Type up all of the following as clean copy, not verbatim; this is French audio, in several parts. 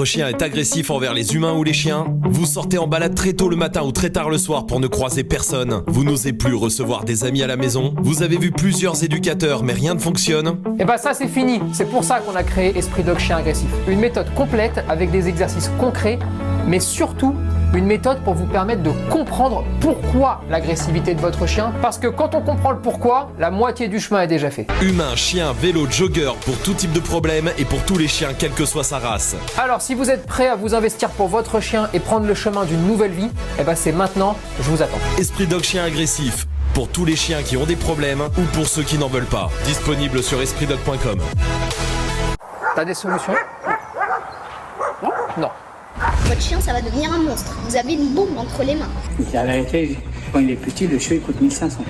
Votre chien est agressif envers les humains ou les chiens? Vous sortez en balade très tôt le matin ou très tard le soir pour ne croiser personne? Vous n'osez plus recevoir des amis à la maison? Vous avez vu plusieurs éducateurs mais rien ne fonctionne? Et bah ça c'est fini, c'est pour ça qu'on a créé Esprit Dog Chien Agressif. Une méthode complète avec des exercices concrets, mais surtout une méthode pour vous permettre de comprendre pourquoi l'agressivité de votre chien, parce que quand on comprend le pourquoi, la moitié du chemin est déjà fait. Humain, chien, vélo, jogger, pour tout type de problème et pour tous les chiens, quelle que soit sa race. Alors si vous êtes prêt à vous investir pour votre chien et prendre le chemin d'une nouvelle vie, et bah c'est maintenant, je vous attends. Esprit Dog Chien Agressif, pour tous les chiens qui ont des problèmes ou pour ceux qui n'en veulent pas. Disponible sur espritdog.com. T'as des solutions? Non. Votre chien, ça va devenir un monstre. Vous avez une bombe entre les mains. La vérité, quand il est petit, le chiot il coûte 1500.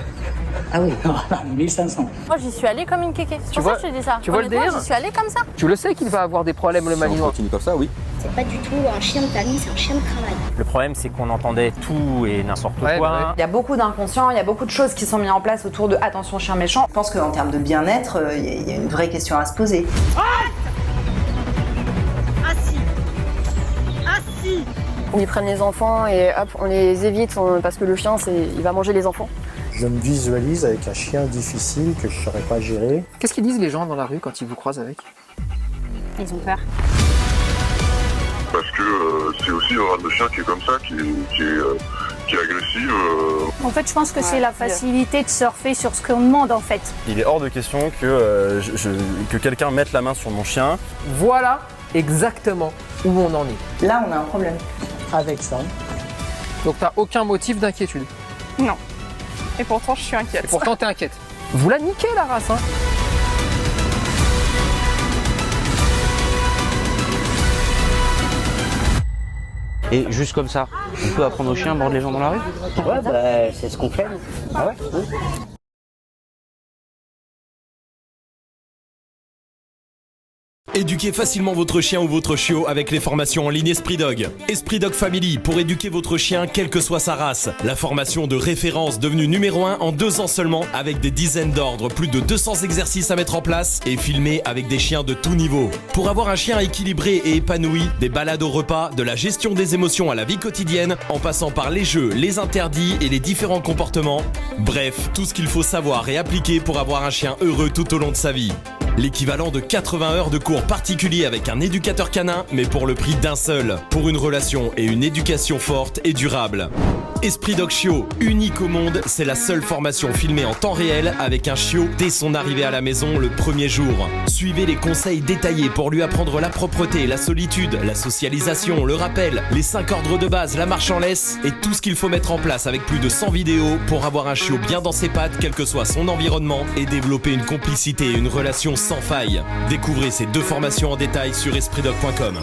Ah oui, non, 1500. Moi j'y suis allée comme une kéké. C'est pour ça que je te dis ça. Tu vois le délire? J'y suis allée comme ça. Tu le sais qu'il va avoir des problèmes le malinois. continue comme ça, oui. C'est pas du tout un chien de famille, c'est un chien de travail. Le problème, c'est qu'on entendait tout et n'importe quoi. Ouais. Il y a beaucoup d'inconscients, il y a beaucoup de choses qui sont mises en place autour de attention chien méchant. Je pense qu'en termes de bien-être, il y a une vraie question à se poser. Ils prennent les enfants et hop, on les évite parce que le chien, il va manger les enfants. Je me visualise avec un chien difficile que je ne saurais pas gérer. Qu'est-ce qu'ils disent les gens dans la rue quand ils vous croisent avec? Ils ont peur. Parce que c'est aussi une race de chien qui est comme ça, qui est agressive. En fait, je pense que c'est la facilité de surfer sur ce qu'on demande en fait. Il est hors de question que, que quelqu'un mette la main sur mon chien. Voilà exactement où on en est. Là, on a un problème. Avec ça, Donc t'as aucun motif d'inquiétude. Non. Et pourtant, je suis inquiète. Et pourtant t'es inquiète. Vous la niquez la race, hein. Et juste comme ça, on peut apprendre aux chiens à mordre les gens dans la rue? Ouais, bah, c'est ce qu'on fait. Ah ouais? Éduquez facilement votre chien ou votre chiot avec les formations en ligne Esprit Dog. Esprit Dog Family pour éduquer votre chien quelle que soit sa race. La formation de référence devenue numéro 1 en 2 ans seulement avec des dizaines d'ordres, plus de 200 exercices à mettre en place et filmés avec des chiens de tout niveau. Pour avoir un chien équilibré et épanoui, des balades au repas, de la gestion des émotions à la vie quotidienne, en passant par les jeux, les interdits et les différents comportements. Bref, tout ce qu'il faut savoir et appliquer pour avoir un chien heureux tout au long de sa vie. L'équivalent de 80 heures de cours particuliers avec un éducateur canin, mais pour le prix d'un seul, pour une relation et une éducation forte et durable. Esprit Dog Chiot, unique au monde, c'est la seule formation filmée en temps réel avec un chiot dès son arrivée à la maison le premier jour. Suivez les conseils détaillés pour lui apprendre la propreté, la solitude, la socialisation, le rappel, les 5 ordres de base, la marche en laisse et tout ce qu'il faut mettre en place avec plus de 100 vidéos pour avoir un chiot bien dans ses pattes, quel que soit son environnement, et développer une complicité et une relation sans faille. Découvrez ces 2 formations en détail sur espritdog.com.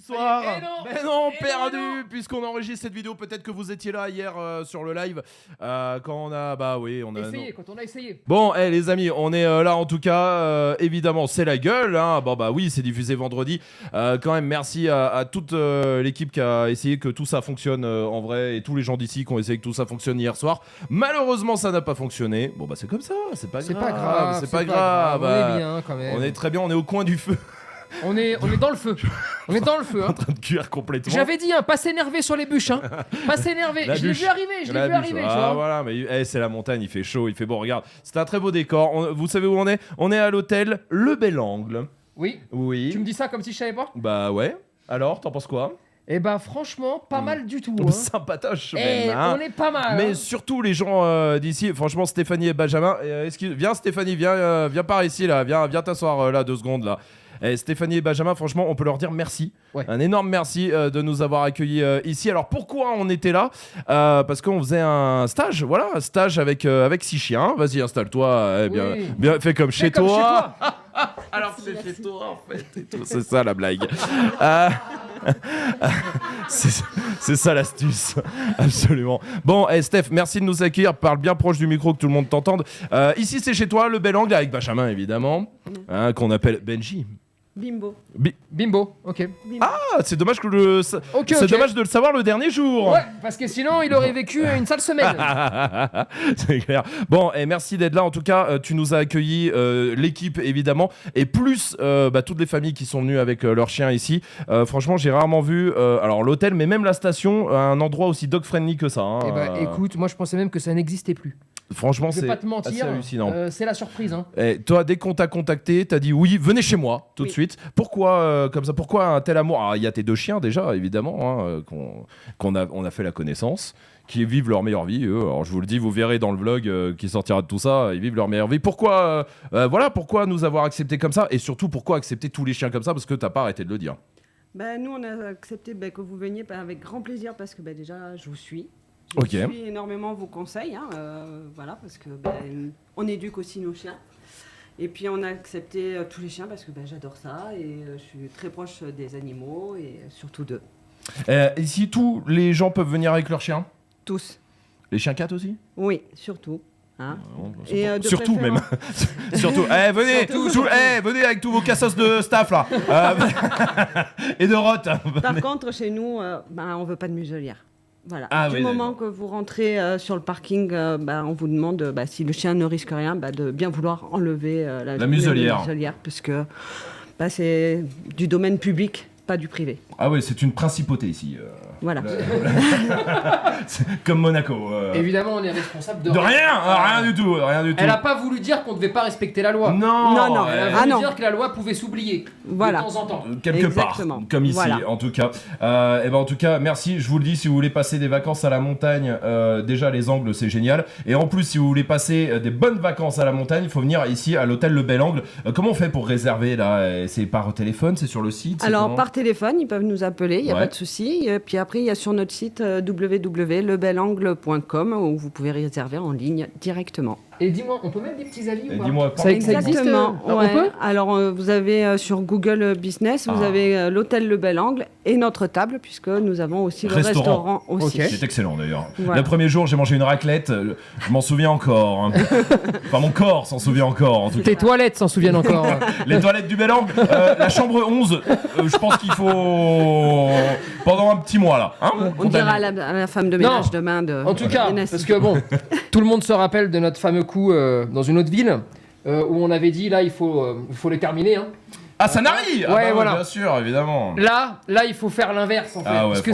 Soir. Mais non, perdu, puisqu'on enregistre cette vidéo. Peut-être que vous étiez là hier sur le live quand on a, bah oui, on a essayé, quand on a essayé. Bon, les amis, on est là en tout cas. Évidemment, c'est la gueule. Hein. Bon bah oui, c'est diffusé vendredi. Quand même, merci à toute l'équipe qui a essayé que tout ça fonctionne en vrai et tous les gens d'ici qui ont essayé que tout ça fonctionne hier soir. Malheureusement, ça n'a pas fonctionné. Bon bah c'est comme ça, c'est pas grave. C'est pas grave. On est bien quand même. On est très bien. On est au coin du feu. On est dans le feu. On est dans le feu. Hein. En train de cuire complètement. J'avais dit, hein, pas s'énerver sur les bûches. Hein. Pas s'énerver. Je l'ai vu arriver. Ah voilà, mais c'est la montagne, il fait chaud, il fait bon. Regarde, c'est un très beau décor. Vous savez où on est? On est à l'hôtel Le Bel Angle. Oui. Oui. Tu me dis ça comme si je savais pas? Bah ouais. Alors, t'en penses quoi? Eh ben franchement, pas mal du tout. Sympatoche Et même. on est pas mal. Mais hein. surtout les gens d'ici, franchement Stéphanie et Benjamin, viens Stéphanie, viens par ici là, viens t'asseoir là 2 secondes là. Et Stéphanie et Benjamin, franchement, on peut leur dire merci. Ouais. Un énorme merci de nous avoir accueillis ici. Alors pourquoi on était là parce qu'on faisait un stage, voilà, un stage avec 6 chiens. Vas-y, installe-toi, bien, fais comme chez toi. Alors c'est chez toi en fait. Et tout. C'est ça la blague. C'est ça l'astuce, absolument. Bon, Steph, merci de nous accueillir. Parle bien proche du micro que tout le monde t'entende. Ici, c'est chez toi, le Bel Angle avec Benjamin, évidemment, qu'on appelle Benji. Bimbo. Bimbo, ok. Ah, c'est dommage que dommage de le savoir le dernier jour. Ouais, parce que sinon il aurait vécu une sale semaine. C'est clair. Bon, et merci d'être là. En tout cas, tu nous as accueillis, l'équipe évidemment, et plus toutes les familles qui sont venues avec leurs chiens ici. Franchement, j'ai rarement vu, alors l'hôtel, mais même la station, un endroit aussi dog friendly que ça. Hein. Eh ben, écoute, moi je pensais même que ça n'existait plus. Franchement, je vais c'est pas te mentir, assez hallucinant. C'est la surprise. Hein. Et toi, dès qu'on t'a contacté, t'as dit oui, venez chez moi tout de suite. Pourquoi comme ça? Pourquoi un tel amour? Il y a tes 2 chiens déjà, évidemment, hein, on a fait la connaissance, qui vivent leur meilleure vie. Eux. Alors je vous le dis, vous verrez dans le vlog qui sortira de tout ça, ils vivent leur meilleure vie. Pourquoi pourquoi nous avoir accepté comme ça, et surtout pourquoi accepter tous les chiens comme ça, parce que t'as pas arrêté de le dire. Nous, on a accepté que vous veniez avec grand plaisir parce que déjà, je vous suis. Je suis énormément vos conseils, voilà, parce que on éduque aussi nos chiens. Et puis on a accepté tous les chiens parce que j'adore ça et je suis très proche des animaux et surtout d'eux. Ici, tous les gens peuvent venir avec leurs chiens? Tous. Les chiens 4 aussi? Oui, surtout. Hein. Et surtout même. Surtout. Venez, venez avec tous vos cassos de staff là. Et de rotte. Par contre, chez nous, on veut pas de muselière. Voilà. Du moment que vous rentrez sur le parking, on vous demande si le chien ne risque rien, de bien vouloir enlever la muselière, puisque c'est du domaine public, pas du privé. Ah oui, c'est une principauté ici. Voilà. Comme Monaco. Évidemment, on est responsable de rien du tout. Elle a pas voulu dire qu'on devait pas respecter la loi. Non. Elle a voulu dire que la loi pouvait s'oublier de temps en temps. Quelque part, comme ici, en tout cas. En tout cas, merci. Je vous le dis, si vous voulez passer des vacances à la montagne, déjà les Angles, c'est génial. Et en plus, si vous voulez passer des bonnes vacances à la montagne, il faut venir ici à l'hôtel Le Bel Angle. Comment on fait pour réserver là? C'est par téléphone, c'est sur le site? Alors par téléphone, ils peuvent nous appeler, il n'y a pas de souci. Et puis après, il y a sur notre site www.lebelangle.com où vous pouvez réserver en ligne directement. Et dis-moi, on peut mettre des petits avis ou pas? Dis-moi, ça existe. Exactement. On peut. Alors, vous avez sur Google Business, vous avez l'hôtel Le Bel Angle et notre table, puisque nous avons aussi le restaurant aussi. C'est excellent d'ailleurs. Voilà. Le premier jour, j'ai mangé une raclette, je m'en souviens encore. Hein. Enfin, mon corps s'en souvient encore. En tout cas. Tes toilettes s'en souviennent encore. Les toilettes du Bel Angle, la chambre 11, je pense qu'il faut pendant un petit mois là. Hein, on dira à la femme de ménage demain de. En tout cas, parce que bon, tout le monde se rappelle de notre fameux coup dans une autre ville où on avait dit là il faut les terminer. Hein. Ah, Sanary. Ouais, voilà. Bien sûr, évidemment. Là, il faut faire l'inverse en fait. Ah ouais, parce que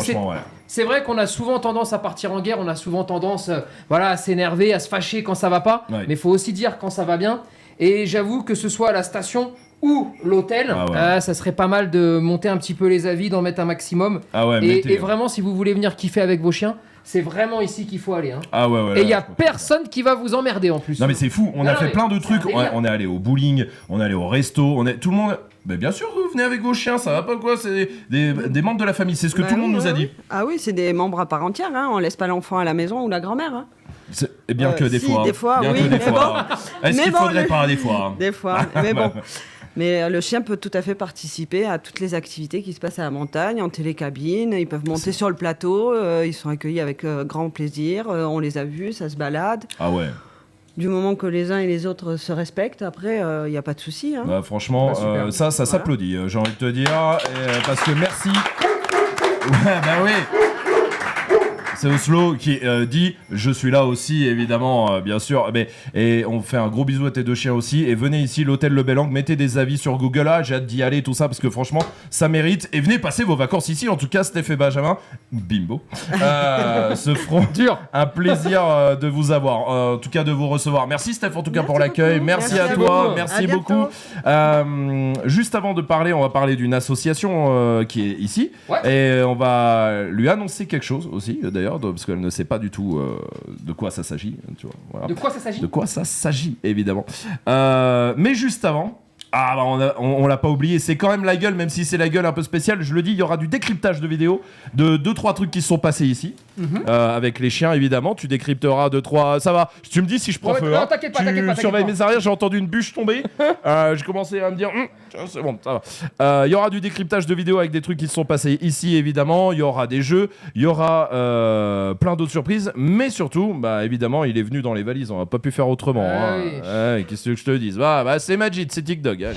c'est vrai qu'on a souvent tendance à partir en guerre, on a souvent tendance à s'énerver, à se fâcher quand ça va pas, mais il faut aussi dire quand ça va bien. Et j'avoue que ce soit à la station ou l'hôtel, ça serait pas mal de monter un petit peu les avis, d'en mettre un maximum. Et vraiment, si vous voulez venir kiffer avec vos chiens, c'est vraiment ici qu'il faut aller. Hein. Et il n'y a personne qui va vous emmerder en plus. Non mais c'est fou, on a fait plein de trucs. On est allé au bowling, on est allé au resto, tout le monde... Mais bien sûr, vous venez avec vos chiens, ça va pas quoi? C'est des membres de la famille, c'est ce que tout le monde nous a dit. Ah oui, c'est des membres à part entière, hein. On laisse pas l'enfant à la maison ou la grand-mère. Hein. Et bien que des fois. Des fois, bien oui. Que des mais fois. bon, est-ce qu'il faudrait pas des fois? Des fois, mais bon. Mais le chien peut tout à fait participer à toutes les activités qui se passent à la montagne, en télécabine. Ils peuvent monter sur le plateau, ils sont accueillis avec grand plaisir. On les a vus, ça se balade. Ah ouais. Du moment que les uns et les autres se respectent, après, il n'y a pas de souci. Hein. Bah, franchement, ça s'applaudit, j'ai envie de te dire. Parce que merci. Ouais, bah oui. C'est Oslo qui dit je suis là aussi évidemment bien sûr et on fait un gros bisou à tes deux chiens aussi et venez ici l'hôtel Le Bel Angle, mettez des avis sur Google là, j'ai hâte d'y aller tout ça parce que franchement ça mérite et venez passer vos vacances ici en tout cas Steph et Benjamin bimbo se feront un plaisir de vous avoir en tout cas de vous recevoir. Merci Steph en tout cas pour l'accueil, merci à toi, merci beaucoup. Juste avant de parler, on va parler d'une association qui est ici et on va lui annoncer quelque chose aussi d'ailleurs parce qu'elle ne sait pas du tout de quoi ça s'agit, tu vois, voilà. De quoi ça s'agit ? De quoi ça s'agit évidemment. Mais juste avant, on l'a pas oublié, c'est quand même la gueule, même si c'est la gueule un peu spéciale, je le dis, il y aura du décryptage de vidéos de 2-3 trucs qui se sont passés ici, avec les chiens évidemment, tu décrypteras 2-3, ça va, tu me dis si je prends feu, non, t'inquiète pas, tu surveilles mes arrières, j'ai entendu une bûche tomber, j'ai commencé à me dire, c'est bon, ça va. Il y aura du décryptage de vidéos avec des trucs qui se sont passés ici évidemment, il y aura des jeux, il y aura plein d'autres surprises, mais surtout, évidemment, il est venu dans les valises, on n'a pas pu faire autrement. Qu'est-ce que je te dise, c'est Majid, c'est TikTok. Allez.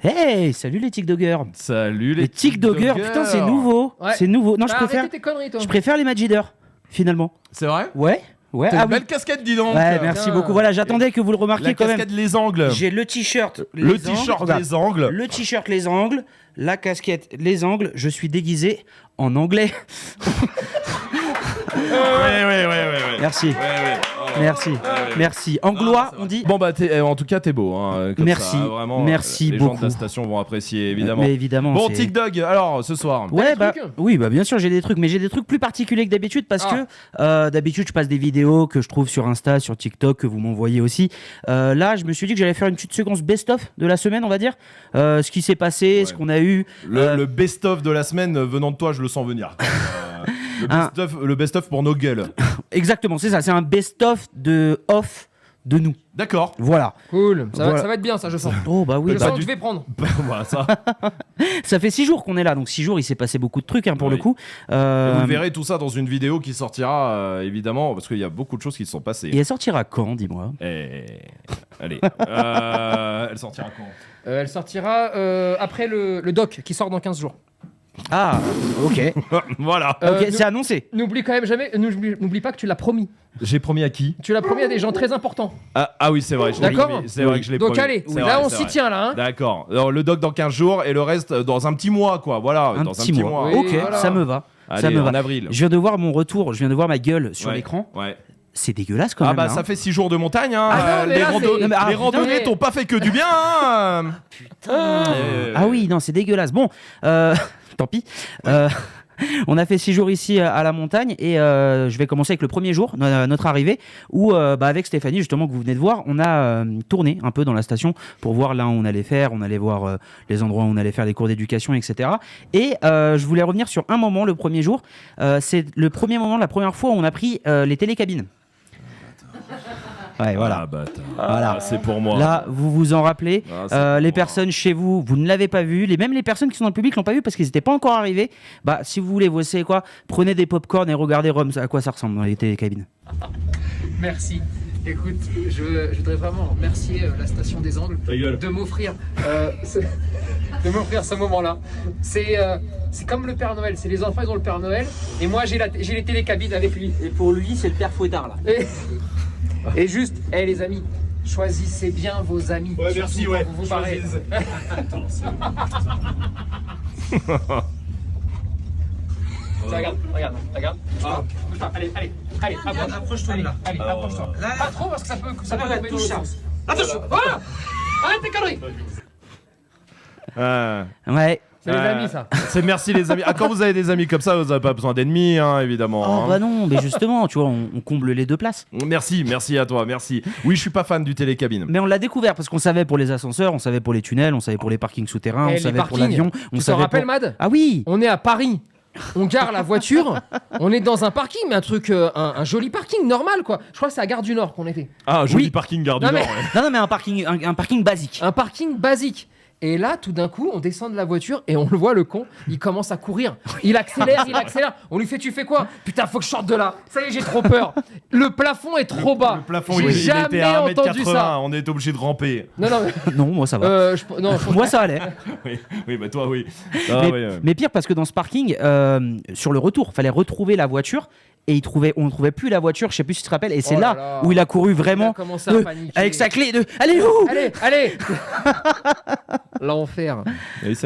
Hey, salut les TikTokers. Salut les TikTokers. Putain, c'est nouveau. Ouais. C'est nouveau. Non, arrêtez tes conneries, toi. je préfère les Majiders, finalement. C'est vrai ? Ouais. T'as une belle casquette, dis donc. Ouais, merci beaucoup. Voilà, j'attendais que vous le remarquiez quand même. La casquette les angles. J'ai le t-shirt les angles. Le t-shirt les angles, la casquette les angles. Je suis déguisé en anglais. Ouais. Merci. Merci. Anglois, on dit. Bon en tout cas t'es beau. Merci. Ça, vraiment, merci les beaucoup. gens de la station vont apprécier évidemment. Mais évidemment. Bon, TikTok. Alors ce soir. Ouais, oui, bien sûr j'ai des trucs, mais j'ai des trucs plus particuliers que d'habitude parce que d'habitude je passe des vidéos que je trouve sur Insta, sur TikTok que vous m'envoyez aussi. Là, je me suis dit que j'allais faire une petite séquence best-of de la semaine, on va dire. Ce qui s'est passé, ce qu'on a eu. Le best-of de la semaine venant de toi, je le sens venir. Le best-of pour nos gueules. Exactement, c'est ça. C'est un best-of de nous. D'accord. Voilà. Cool. Ça va être bien, ça, je sens. Oh, bah oui. Je sens que je vais prendre. Voilà, ça. Ça fait 6 jours qu'on est là. Donc 6 jours, il s'est passé beaucoup de trucs pour le coup. Vous verrez tout ça dans une vidéo qui sortira, évidemment, parce qu'il y a beaucoup de choses qui se sont passées. Et elle sortira quand, dis-moi ? Allez. Elle sortira quand ? Elle sortira après le doc qui sort dans 15 jours. Ah, ok. Voilà. Ok, c'est annoncé. N'oublie pas que tu l'as promis. J'ai promis à qui ? Tu l'as promis à des gens très importants. Ah oui, c'est vrai. D'accord. C'est vrai que je l'ai promis. Donc allez, là on s'y tient là. D'accord. Alors, le doc dans 15 jours et le reste dans un petit mois, quoi. Voilà. Un petit mois. Ok, voilà. Ça me va. Allez, ça me va. En avril. Je viens de voir mon retour. Je viens de voir ma gueule sur l'écran. Ouais. C'est dégueulasse quand même. Ça fait 6 jours de montagne. Les randonnées t'ont pas fait que du bien. Putain. Ah oui, non, c'est dégueulasse. Bon, tant pis. On a fait 6 jours ici à la montagne et je vais commencer avec le premier jour, notre arrivée, où avec Stéphanie, justement, que vous venez de voir, on a tourné un peu dans la station pour voir là où on allait faire, on allait voir les endroits où on allait faire les cours d'éducation, etc. Et je voulais revenir sur un moment, le premier jour. C'est le premier moment, la première fois où on a pris les télécabines. Ouais, voilà. Voilà. C'est pour moi. Là, vous vous en rappelez. Les personnes chez vous, vous ne l'avez pas vu. Même les personnes qui sont dans le public l'ont pas vu parce qu'ils n'étaient pas encore arrivés. Si vous voulez, vous savez quoi ? Prenez des pop-corn et regardez Rome, à quoi ça ressemble dans les télécabines. Merci. Écoute, je voudrais vraiment remercier la station des Angles de m'offrir ce moment-là. C'est comme le Père Noël. C'est les enfants, ils ont le Père Noël. Et moi, j'ai les télécabines avec lui. Et pour lui, c'est le Père Fouettard, là. Et juste, les amis, choisissez bien vos amis. Ouais, merci, ouais. Vous parlez. Regarde. Allez, approche-toi là. Allez, approche-toi. Pas trop parce que ça peut être tout chance. Attention. Arrête tes conneries. Ouais. C'est les amis, ça. C'est merci les amis. Quand vous avez des amis comme ça, vous n'avez pas besoin d'ennemis, évidemment. Bah non, mais justement, tu vois, on comble les 2 places. Merci à toi, merci. Oui, je suis pas fan du télécabine. Mais on l'a découvert parce qu'on savait pour les ascenseurs, on savait pour les tunnels, on savait pour les parkings souterrains, on savait pour l'avion. Tu t'en rappelles, Mad ? Ah oui. On est à Paris. On gare la voiture, on est dans un parking, mais un joli parking normal, quoi. Je crois que c'est à Gare du Nord qu'on était. Ah, joli parking Gare du Nord. Non, mais un parking basique. Un parking basique. Et là, tout d'un coup, on descend de la voiture et on le voit, le con, il commence à courir. Il accélère. On lui fait, tu fais quoi? Putain, faut que je sorte de là. Ça y est, j'ai trop peur. Le plafond est trop bas. Le plafond, j'ai il jamais était à 1m80. entendu ça. On est obligé de ramper. Non, moi ça va. Moi ça allait. oui, bah toi, oui. Mais pire, parce que dans ce parking, sur le retour, fallait retrouver la voiture. Et on ne trouvait plus la voiture, je sais plus si tu te rappelles, et c'est là où il a couru vraiment avec sa clé de allez où allez l'enfer.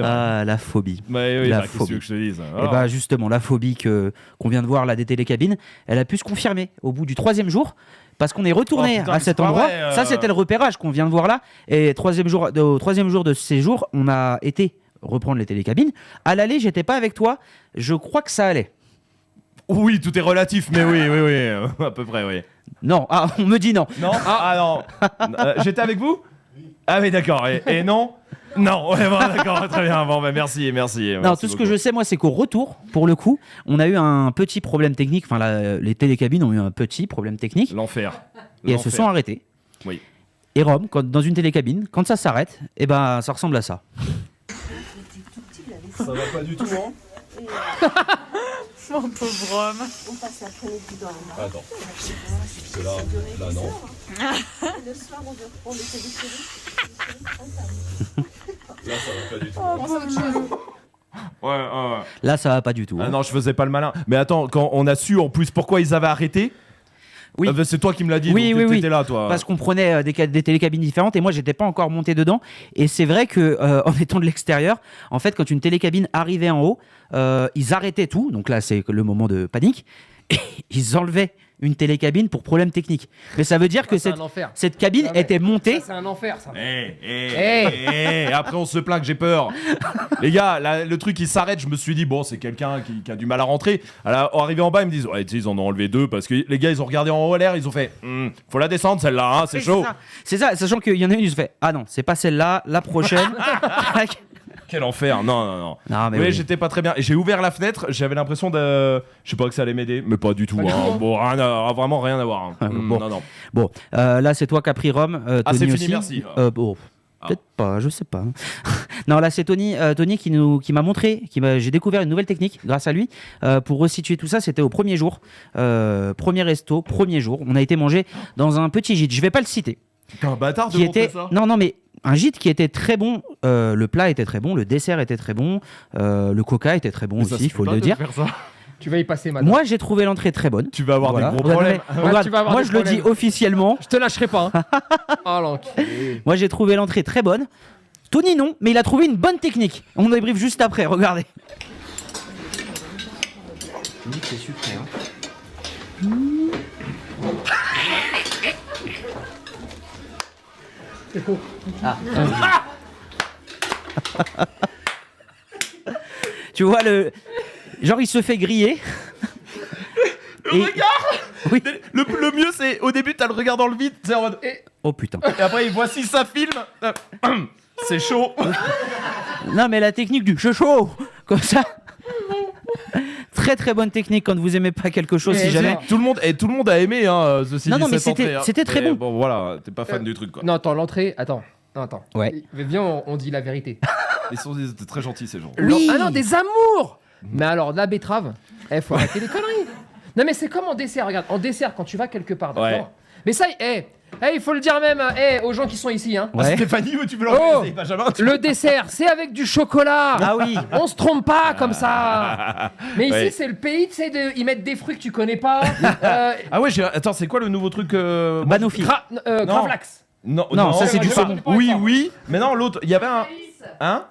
Ah, la phobie. La phobie. Que je te dise. Et bah justement, la phobie qu'on vient de voir là des télécabines, elle a pu se confirmer au bout du 3e jour. Parce qu'on est retourné à cet endroit. Ça, c'était le repérage qu'on vient de voir là. Et au 3e jour de ce séjour, on a été reprendre les télécabines. À l'aller, j'étais pas avec toi. Je crois que ça allait. Oui, tout est relatif, mais oui, à peu près, oui. Non, on me dit non. Non, non. J'étais avec vous? Ah oui, d'accord. Et non? Non, ouais, bon, d'accord, très bien. Bon, bah, merci. Non, merci tout ce que je sais, moi, c'est qu'au retour, pour le coup, on a eu un petit problème technique. Enfin, les télécabines ont eu un petit problème technique. L'enfer. Et elles se sont arrêtées. Oui. Et Rome, dans une télécabine, quand ça s'arrête, eh ben, ça ressemble à ça. Ça va pas du tout, hein? Mon pauvre homme. On passe l'après-midi dans le Attends. C'est là, non. Le soir, on le fait des séries. Là, ça va pas du tout. Ouais. Là, ça va pas du tout. Ah non, je faisais pas le malin. Mais attends, quand on a su en plus pourquoi ils avaient arrêté. Oui. C'est toi qui me l'as dit. Oui, donc oui. T'étais là, toi. Parce qu'on prenait des télécabines différentes et moi, j'étais pas encore monté dedans. Et c'est vrai que en étant de l'extérieur, en fait, quand une télécabine arrivait en haut, ils arrêtaient tout. Donc là, c'est le moment de panique. Et ils enlevaient une télécabine pour problème technique. Mais ça veut dire que cette cabine était montée. Ça, c'est un enfer, ça. Après, on se plaint que j'ai peur. Les gars, le truc, il s'arrête. Je me suis dit, bon, c'est quelqu'un qui a du mal à rentrer. Alors, arrivé en bas, ils me disent, ouais, tu sais, ils en ont enlevé 2 parce que les gars, ils ont regardé en haut à l'air. Ils ont fait, faut la descendre, celle-là, hein, c'est chaud. C'est ça, sachant qu'il y en a une, ils ont fait, ah non, c'est pas celle-là, la prochaine. Quel enfer, non. Mais oui, j'étais pas très bien. Et j'ai ouvert la fenêtre, j'avais l'impression de. Je sais pas que ça allait m'aider, mais pas du tout. Hein. Bon, vraiment rien à voir. Hein. Non. Bon, là, c'est toi qui as pris Rome. Tony c'est fini, aussi. merci. Peut-être pas, je sais pas. Non, là, c'est Tony qui m'a montré, j'ai découvert une nouvelle technique grâce à lui. Pour resituer tout ça, c'était au premier jour. Premier resto, premier jour. On a été manger dans un petit gîte. Je vais pas le citer. T'es un bâtard de montrer ça. Non, mais un gîte qui était très bon, le plat était très bon, le dessert était très bon, le coca était très bon aussi, il faut le dire. Tu vas y passer maintenant. Moi, j'ai trouvé l'entrée très bonne. Tu vas avoir des gros problèmes. Moi, je le dis officiellement. Je te lâcherai pas. Hein. Oh l'enculé. Moi, j'ai trouvé l'entrée très bonne. Tony, non, mais il a trouvé une bonne technique. On débriefe juste après, regardez. C'est sucré, hein. C'est court. Tu vois genre il se fait griller. Le regard. Oui. Le mieux c'est au début t'as le regard dans le vide, c'est en mode. Oh putain. Et après voici ça filme. C'est chaud. Non mais la technique du chaud comme ça. Très très bonne technique quand vous aimez pas quelque chose, si jamais. Tout le monde a aimé ceci. Non mais c'était très bon. Bon voilà, t'es pas fan du truc quoi. Non attends, l'entrée, attends. Ouais. Viens, on dit la vérité. Ils sont très gentils ces gens. Oui. Ah non, des amours. Mais alors, de la betterave, faut arrêter les conneries. Non mais c'est comme en dessert, regarde. En dessert, quand tu vas quelque part, d'accord. Ouais. Mais ça, il faut le dire même aux gens qui sont ici. Hein. Ouais. Stéphanie, tu veux l'organiser, Benjamin. Le dessert, c'est avec du chocolat. Ah oui. On se trompe pas comme ça. Mais ici, c'est le pays, tu sais, ils mettent des fruits que tu connais pas. Ah ouais, attends, c'est quoi le nouveau truc Banoffee. Gravlax. Non, ça c'est du saumon. Oui, mais non, l'autre, il y avait un.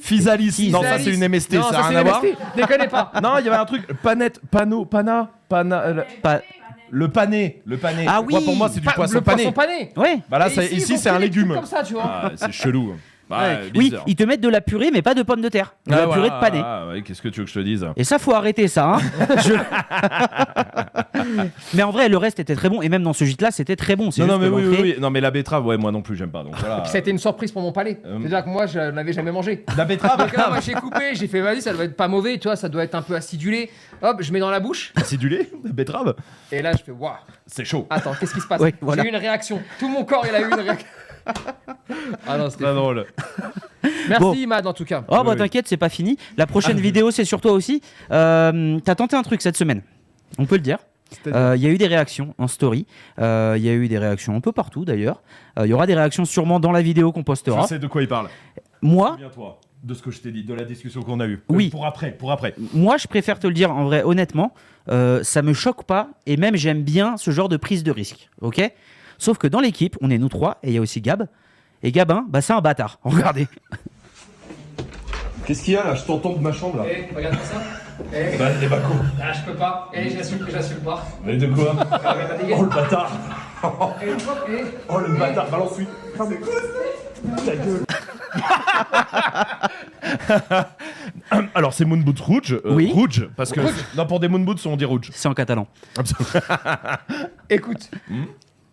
Physalis. Non, ça c'est une MST, non, ça a rien à voir. Déconne pas. Non, il y avait un truc, le pané. Ah oui. Moi, pour moi, c'est du poisson pané. Poisson pané. Ouais. Bah là, ici, c'est un légume. Comme ça, tu vois. Ah, c'est chelou. Oui, ils te mettent de la purée, mais pas de pommes de terre. De la purée de pané. Qu'est-ce que tu veux que je te dise? Et ça, faut arrêter ça. Hein. Mais en vrai, le reste était très bon. Et même dans ce gîte-là, c'était très bon. Non, mais oui. Non, mais la betterave, moi non plus, j'aime pas. Donc voilà. Ça a été une surprise pour mon palais. C'est-à-dire que moi, je n'avais jamais mangé. La betterave. Donc là, moi, j'ai coupé, j'ai fait, vas-y, ça doit être pas mauvais, tu vois, ça doit être un peu acidulé. Hop, je mets dans la bouche. Acidulé, la betterave. Et là, je fais, waouh. C'est chaud. Attends, qu'est-ce qui se passe? Oui, voilà. J'ai eu une réaction. Tout mon corps, il a eu une réaction. Ah non, c'était Très drôle. Merci Mad en tout cas. Oh bah t'inquiète, c'est pas fini. La prochaine vidéo, c'est sur toi aussi. T'as tenté un truc cette semaine, on peut le dire. Il y a eu des réactions en story, il y a eu des réactions un peu partout d'ailleurs. Il y aura des réactions sûrement dans la vidéo qu'on postera. Je sais de quoi il parle. Moi, souviens-toi de ce que je t'ai dit, de la discussion qu'on a eue. Oui. Pour après. Moi, je préfère te le dire en vrai, honnêtement, ça me choque pas et même j'aime bien ce genre de prise de risque, ok ? Sauf que dans l'équipe, on est nous trois et il y a aussi Gab. Et Gabin, bah c'est un bâtard. Regardez. Qu'est-ce qu'il y a là? Je t'entends de ma chambre là. Regarde ça. Les bacos. Ah, je peux pas. J'assume pas. Mais de quoi? Oh le bâtard. Oh le bâtard, balance-lui. C'est quoi ça? Ta gueule. Alors c'est Moon Boot Rouge. Oui. Rouge, parce que. Non, pour des Moon Boots, on dit Rouge. C'est en catalan. Écoute.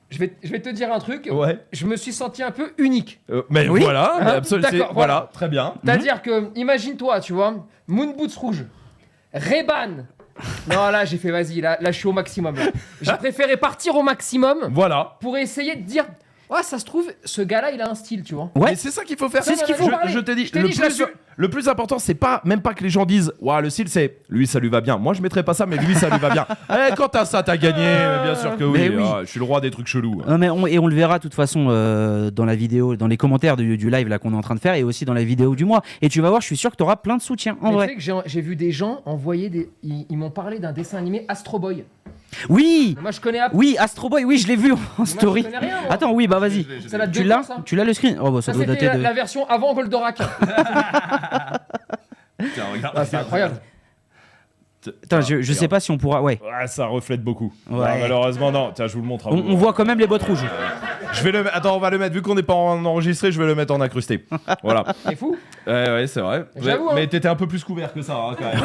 Je vais te dire un truc. Ouais. Je me suis senti un peu unique. Mais Oui. voilà, mais absolument. D'accord, Voilà, très bien. C'est-à-dire que, imagine-toi, tu vois, Moon Boots rouge, Ray-Ban. Non, là, j'ai fait, vas-y, là, je suis au maximum. Là. J'ai préféré partir au maximum Voilà. pour essayer de dire, ouais, ça se trouve, ce gars-là, il a un style, tu vois. Ouais. Mais c'est ça qu'il faut faire. C'est ce qu'il faut. Je t'ai dit, Je l'assume. le plus important, c'est pas même pas que les gens disent, waouh, le style, c'est lui, ça lui va bien. Moi, je mettrais pas ça, mais lui, ça lui va bien. Quand t'as ça, t'as gagné. Bien sûr que oui. Mais oui. Je suis le roi des trucs chelous. Non, mais on le verra de toute façon dans la vidéo, dans les commentaires du live là qu'on est en train de faire et aussi dans la vidéo du mois. Et tu vas voir, je suis sûr que tu auras plein de soutien en Mais vrai. tu sais que j'ai vu des gens envoyer des. Ils m'ont parlé d'un dessin animé Astro Boy. Oui. Moi, je connais. Oui, Astro Boy, oui, je l'ai vu en story. je connais rien, moi. Attends, oui, bah vas-y. Ça date de Tu quand, l'as ça Tu l'as le screen? Oh bah ça Ça, doit c'était dater de. la version avant Goldorak. Tiens, regarde. Ah, c'est incroyable. Attends, je sais pas si on pourra. Ouais. Ouais, ça reflète beaucoup. Ouais. Non, malheureusement, non. Tiens, je vous le montre. On voit quand même les bottes rouges. Je vais le. Attends, on va le mettre. Vu qu'on n'est pas enregistré, je vais le mettre en incrusté. Voilà. C'est fou. Ouais, c'est vrai. J'avoue, Mais hein. t'étais un peu plus couvert que ça, hein, quand même.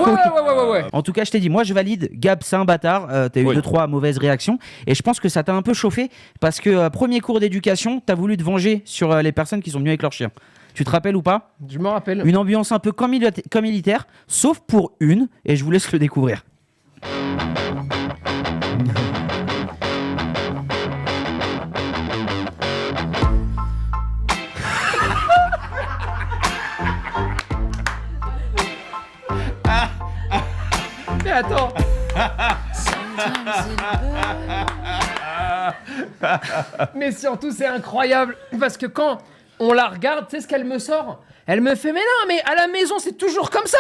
Ouais. En tout cas, je t'ai dit, moi je valide. Gab, c'est un bâtard. T'as eu 2-3 mauvaises réactions. Et je pense que ça t'a un peu chauffé parce que premier cours d'éducation, t'as voulu te venger sur les personnes qui sont venues avec leur chien. Tu te rappelles ou pas? Je me rappelle. Une ambiance un peu comme militaire, sauf pour une, et je vous laisse le découvrir. Mais attends. Mais surtout, c'est incroyable parce que quand on la regarde, tu sais ce qu'elle me sort? Elle me fait, mais non, mais à la maison, c'est toujours comme ça.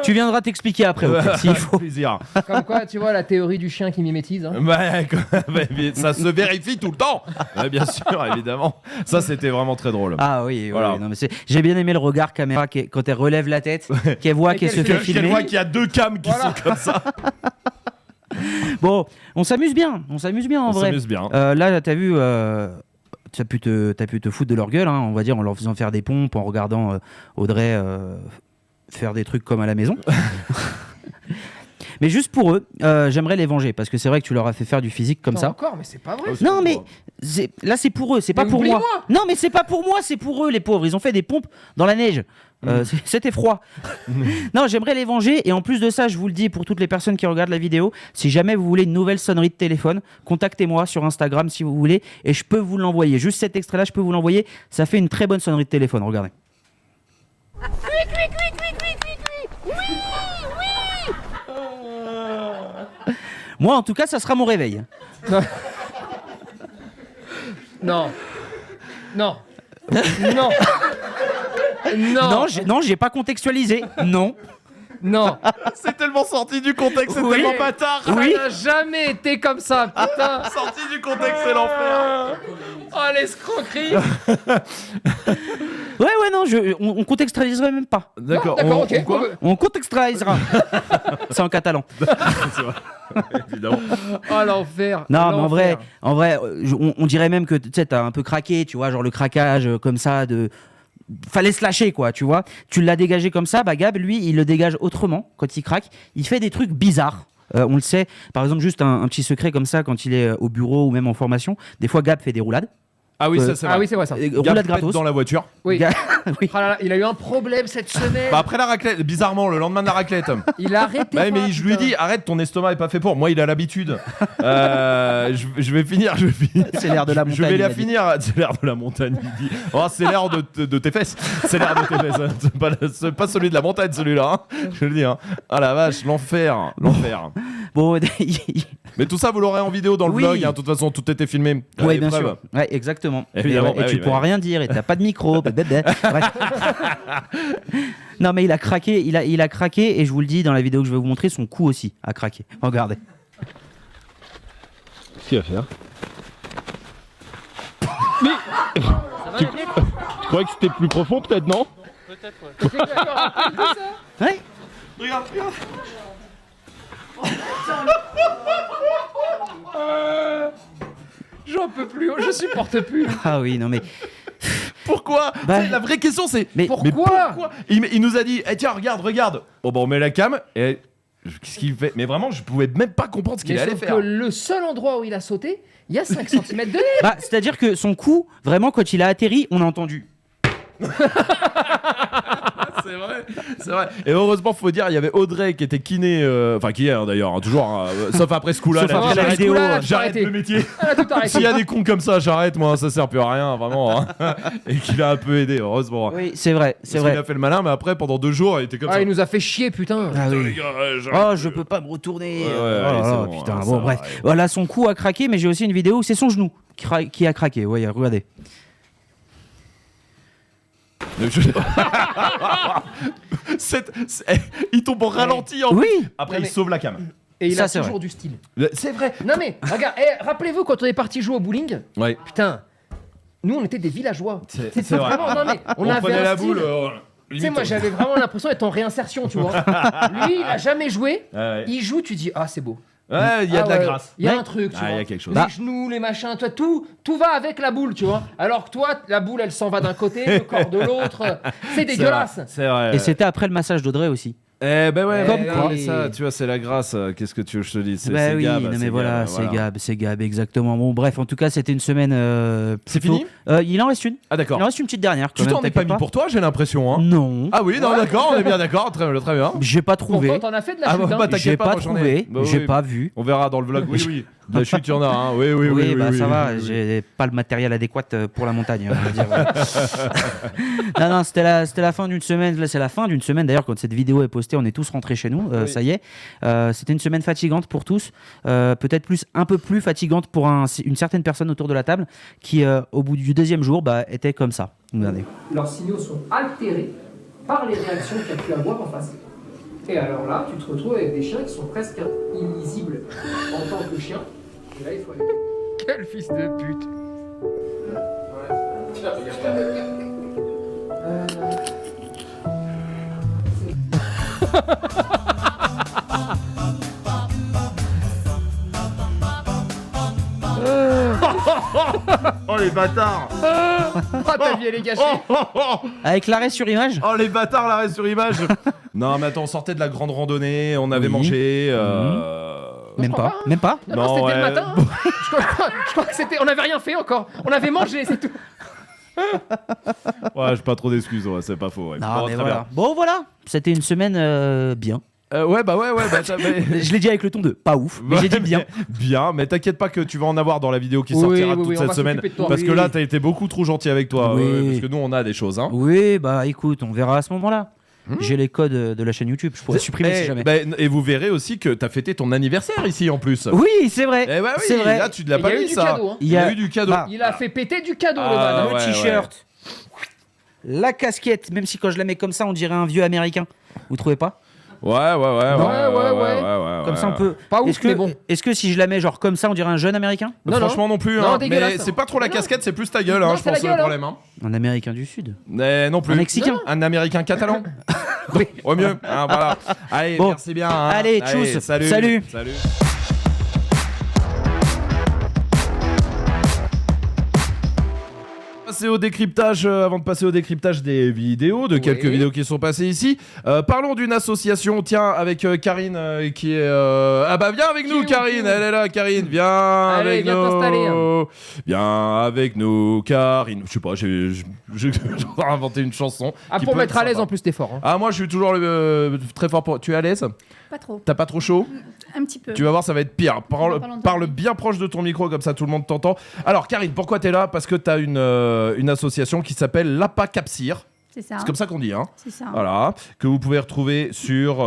Tu viendras t'expliquer après, s'il faut. Plaisir. Comme quoi, tu vois, la théorie du chien qui mimétise. Hein. Ça se vérifie tout le temps. Ouais, bien sûr, évidemment. Ça, c'était vraiment très drôle. Ah oui, Voilà. oui, non, mais j'ai bien aimé le regard caméra quand elle relève la tête, qu'elle voit qu'elle se fait filmer. Qu'elle voit qu'il y a deux cams qui sont comme ça. Bon, on s'amuse bien en vrai. On s'amuse bien. Là, t'as vu, t'as pu te foutre de leur gueule, hein, on va dire, en leur faisant faire des pompes, en regardant Audrey faire des trucs comme à la maison. Mais juste pour eux, j'aimerais les venger parce que c'est vrai que tu leur as fait faire du physique comme ça. Encore, mais c'est pas vrai. Non, mais là c'est pour eux, c'est pas pour moi. oublie-moi. Non, mais c'est pas pour moi, c'est pour eux, les pauvres. Ils ont fait des pompes dans la neige. C'était froid. Non, j'aimerais les venger. Et en plus de ça, je vous le dis pour toutes les personnes qui regardent la vidéo, si jamais vous voulez une nouvelle sonnerie de téléphone, contactez-moi sur Instagram si vous voulez et je peux vous l'envoyer. Juste cet extrait-là, je peux vous l'envoyer. Ça fait une très bonne sonnerie de téléphone. Regardez. Moi, en tout cas, ça sera mon réveil. Non. Non. Non. Non. Non, j'ai pas contextualisé. Non. Non. C'est tellement sorti du contexte, c'est Oui. tellement bâtard. Ça n'a jamais été comme ça, putain. Sorti du contexte, c'est l'enfer. Oh, l'escroquerie. Ouais, non, on contextualiserait même pas. D'accord. D'accord, ok. On contextualisera. C'est en catalan. C'est vrai. Évidemment. Oh, l'enfer. Non, mais L'enfer. en vrai, on dirait même que tu sais, t'as un peu craqué, tu vois, genre le craquage comme ça de. Fallait se lâcher, quoi, tu vois. Tu l'as dégagé comme ça, bah Gab, lui, il le dégage autrement quand il craque. Il fait des trucs bizarres. On le sait, par exemple, juste un petit secret comme ça, quand il est au bureau ou même en formation, des fois Gab fait des roulades. Ah oui, ça c'est vrai. Ah oui, c'est vrai ça. Roulade Gab pète gratos. dans la voiture. Oui. Oui. Ah là là, il a eu un problème cette semaine. Bah après la raclette, bizarrement, le lendemain de la raclette. Il a arrêté. Bah, mais je lui ai dit, arrête, ton estomac est pas fait pour. Moi, il a l'habitude. Je vais finir. C'est l'air de la montagne. Je vais la finir. C'est l'air de la montagne, il dit. Oh, c'est l'air de tes fesses. C'est l'air de tes fesses. C'est pas celui de la montagne, celui-là. Hein. Je le dis. Hein. Ah la vache, l'enfer. Bon, mais tout ça, vous l'aurez en vidéo dans le Oui. vlog. Hein. De toute façon, tout était filmé. Oui, bien sûr. Ouais, exactement. Évidemment, Et tu pourras rien dire et t'as pas de micro. Bref. Non, mais il a craqué. Il a craqué et je vous le dis dans la vidéo que je vais vous montrer, son cou aussi a craqué. Regardez. Qu'est-ce qu'il va faire? Mais tu croyais que c'était plus profond, peut-être, non? Peut-être, ouais. Ouais. Regarde. J'en peux plus, je supporte plus. Ah oui, non mais. Pourquoi? La vraie question c'est pourquoi il nous a dit tiens regarde. Bon bah on met la cam et qu'est-ce qu'il fait? Mais vraiment je pouvais même pas comprendre ce qu'il allait faire. Que le seul endroit où il a sauté, il y a 5 cm de lait. Bah, c'est-à-dire que son cou, vraiment quand il a atterri, on a entendu. C'est vrai. Et heureusement, faut dire, il y avait Audrey qui était kiné, enfin qui est d'ailleurs, hein, toujours, sauf après ce coup-là. Sauf après la vidéo, j'arrête le métier. Elle a tout arrêté. S'il y a des cons comme ça, j'arrête, moi, ça sert plus à rien, vraiment. Hein. Et qu'il a un peu aidé, heureusement. Oui, c'est vrai, c'est vrai. Il a fait le malin, mais après, pendant 2 jours, il était comme ça. Il nous a fait chier, putain. Ah oui. Oh, je peux pas me retourner. Putain, bon, bref. Voilà, son cou a craqué, mais j'ai aussi une vidéo où c'est son genou qui a craqué. Ouais, regardez. Il tombe en ralenti en oui. Après il sauve la cam. Et il ça, a toujours vrai. du style. C'est vrai. Non mais regarde, rappelez-vous quand on est parti jouer au bowling. Ouais. Putain, nous on était des villageois. C'est vrai. Vraiment, non mais on avait prenait un la style. boule. Tu sais, moi j'avais vraiment l'impression d'être en réinsertion, tu vois. Lui, il a jamais joué. Ouais. Il joue, tu dis ah c'est beau. Ouais, il y a de la grâce. Il y a un truc, tu vois. Il y a quelque chose. Les genoux, les machins, toi, tout va avec la boule, tu vois. Alors que toi, la boule, elle s'en va d'un côté, le corps de l'autre. C'est dégueulasse. C'est vrai. Et c'était après le massage d'Audrey aussi. Eh ben ouais, Comme quoi. mais ça, tu vois, c'est la grâce. Qu'est-ce que tu veux que je te dise? Bah oui, Gab, non mais voilà, c'est Gab, exactement. Bon, bref, en tout cas, c'était une semaine. C'est fini? Il en reste une. Ah d'accord. Il en reste une petite dernière. Tu t'en es pas mis pour toi, j'ai l'impression. Hein. Non. Ah oui, non, d'accord, on est bien d'accord, très bien. J'ai pas trouvé. Pourtant, t'en as fait de la chute, hein. J'ai pas trouvé, j'ai pas vu. On verra dans le vlog. Oui. De la chute, il y en a. Hein. Oui. Bah ça va. J'ai pas le matériel adéquat pour la montagne. On va dire. Non, c'était la fin d'une semaine. Là, c'est la fin d'une semaine. D'ailleurs, quand cette vidéo est postée, on est tous rentrés chez nous. Ça y est. C'était une semaine fatigante pour tous. Peut-être un peu plus fatigante pour une certaine personne autour de la table qui, au bout du 2e jour, était comme ça. Regardez. Leurs signaux sont altérés par les réactions qu'il y a pu avoir en face. Et alors là, tu te retrouves avec des chiens qui sont presque illisibles en tant que chien. Et là, il faut aller. Quel fils de pute! Oh les bâtards! Ta vie elle est gâchée! Avec l'arrêt sur image? Oh les bâtards, l'arrêt sur image! Non mais attends, on sortait de la grande randonnée, on avait mangé. Même pas. Non, c'était le matin. Hein. Je crois que c'était. On n'avait rien fait encore. On avait mangé, c'est tout. Ouais, j'ai pas trop d'excuses, ouais, c'est pas faux. Ouais. Non, mais voilà. Bon voilà, c'était une semaine bien. Ouais. Je l'ai dit avec le ton de pas ouf, mais j'ai dit bien. Bien, mais t'inquiète pas que tu vas en avoir dans la vidéo qui sortira toute cette semaine. Parce que là, t'as été beaucoup trop gentil avec toi. Parce que nous, on a des choses. Hein. Oui, bah écoute, on verra à ce moment-là. J'ai les codes de la chaîne YouTube, je pourrais supprimer si jamais. Et vous verrez aussi que t'as fêté ton anniversaire ici en plus. Oui, c'est vrai. Eh bah oui, c'est vrai. Là, tu ne l'as pas mis ça. Cadeau, hein. Il y a eu du cadeau. Il a fait péter du cadeau, le man. Le t-shirt, la casquette, même si quand je la mets comme ça, on dirait un vieux américain. Vous trouvez pas? Ouais. Comme ça, on peut. Pas ouf, mais bon. Est-ce que si je la mets genre comme ça, on dirait un jeune américain? Franchement, non plus. Non, hein. dégueulasse. Mais c'est pas trop la casquette, c'est plus ta gueule, Non, je pense, le problème. Hein. Un américain du Sud. Non plus. Un Mexicain. Un américain catalan. Au mieux. Hein, voilà. Allez, bon. merci bien. Hein. Allez, tchuss. Salut. Avant de passer au décryptage des vidéos, de quelques vidéos qui sont passées ici, parlons d'une association, tiens, avec Karine qui est... viens avec nous Karine, elle est là Karine, viens avec nous. T'installer. Viens avec nous Karine. Je sais pas, j'ai inventé une chanson. Pour mettre à l'aise en plus t'es fort. Ah moi je suis toujours très fort pour... Tu es à l'aise ? Pas trop. T'as pas trop chaud ? Un petit peu. Tu vas voir, ça va être pire. Parle bien proche de ton micro, comme ça tout le monde t'entend. Alors, Karine, pourquoi t'es là ? Parce que t'as une association qui s'appelle l'APA Capcir. C'est ça. C'est comme ça qu'on dit, hein ? C'est ça. Voilà. Que vous pouvez retrouver sur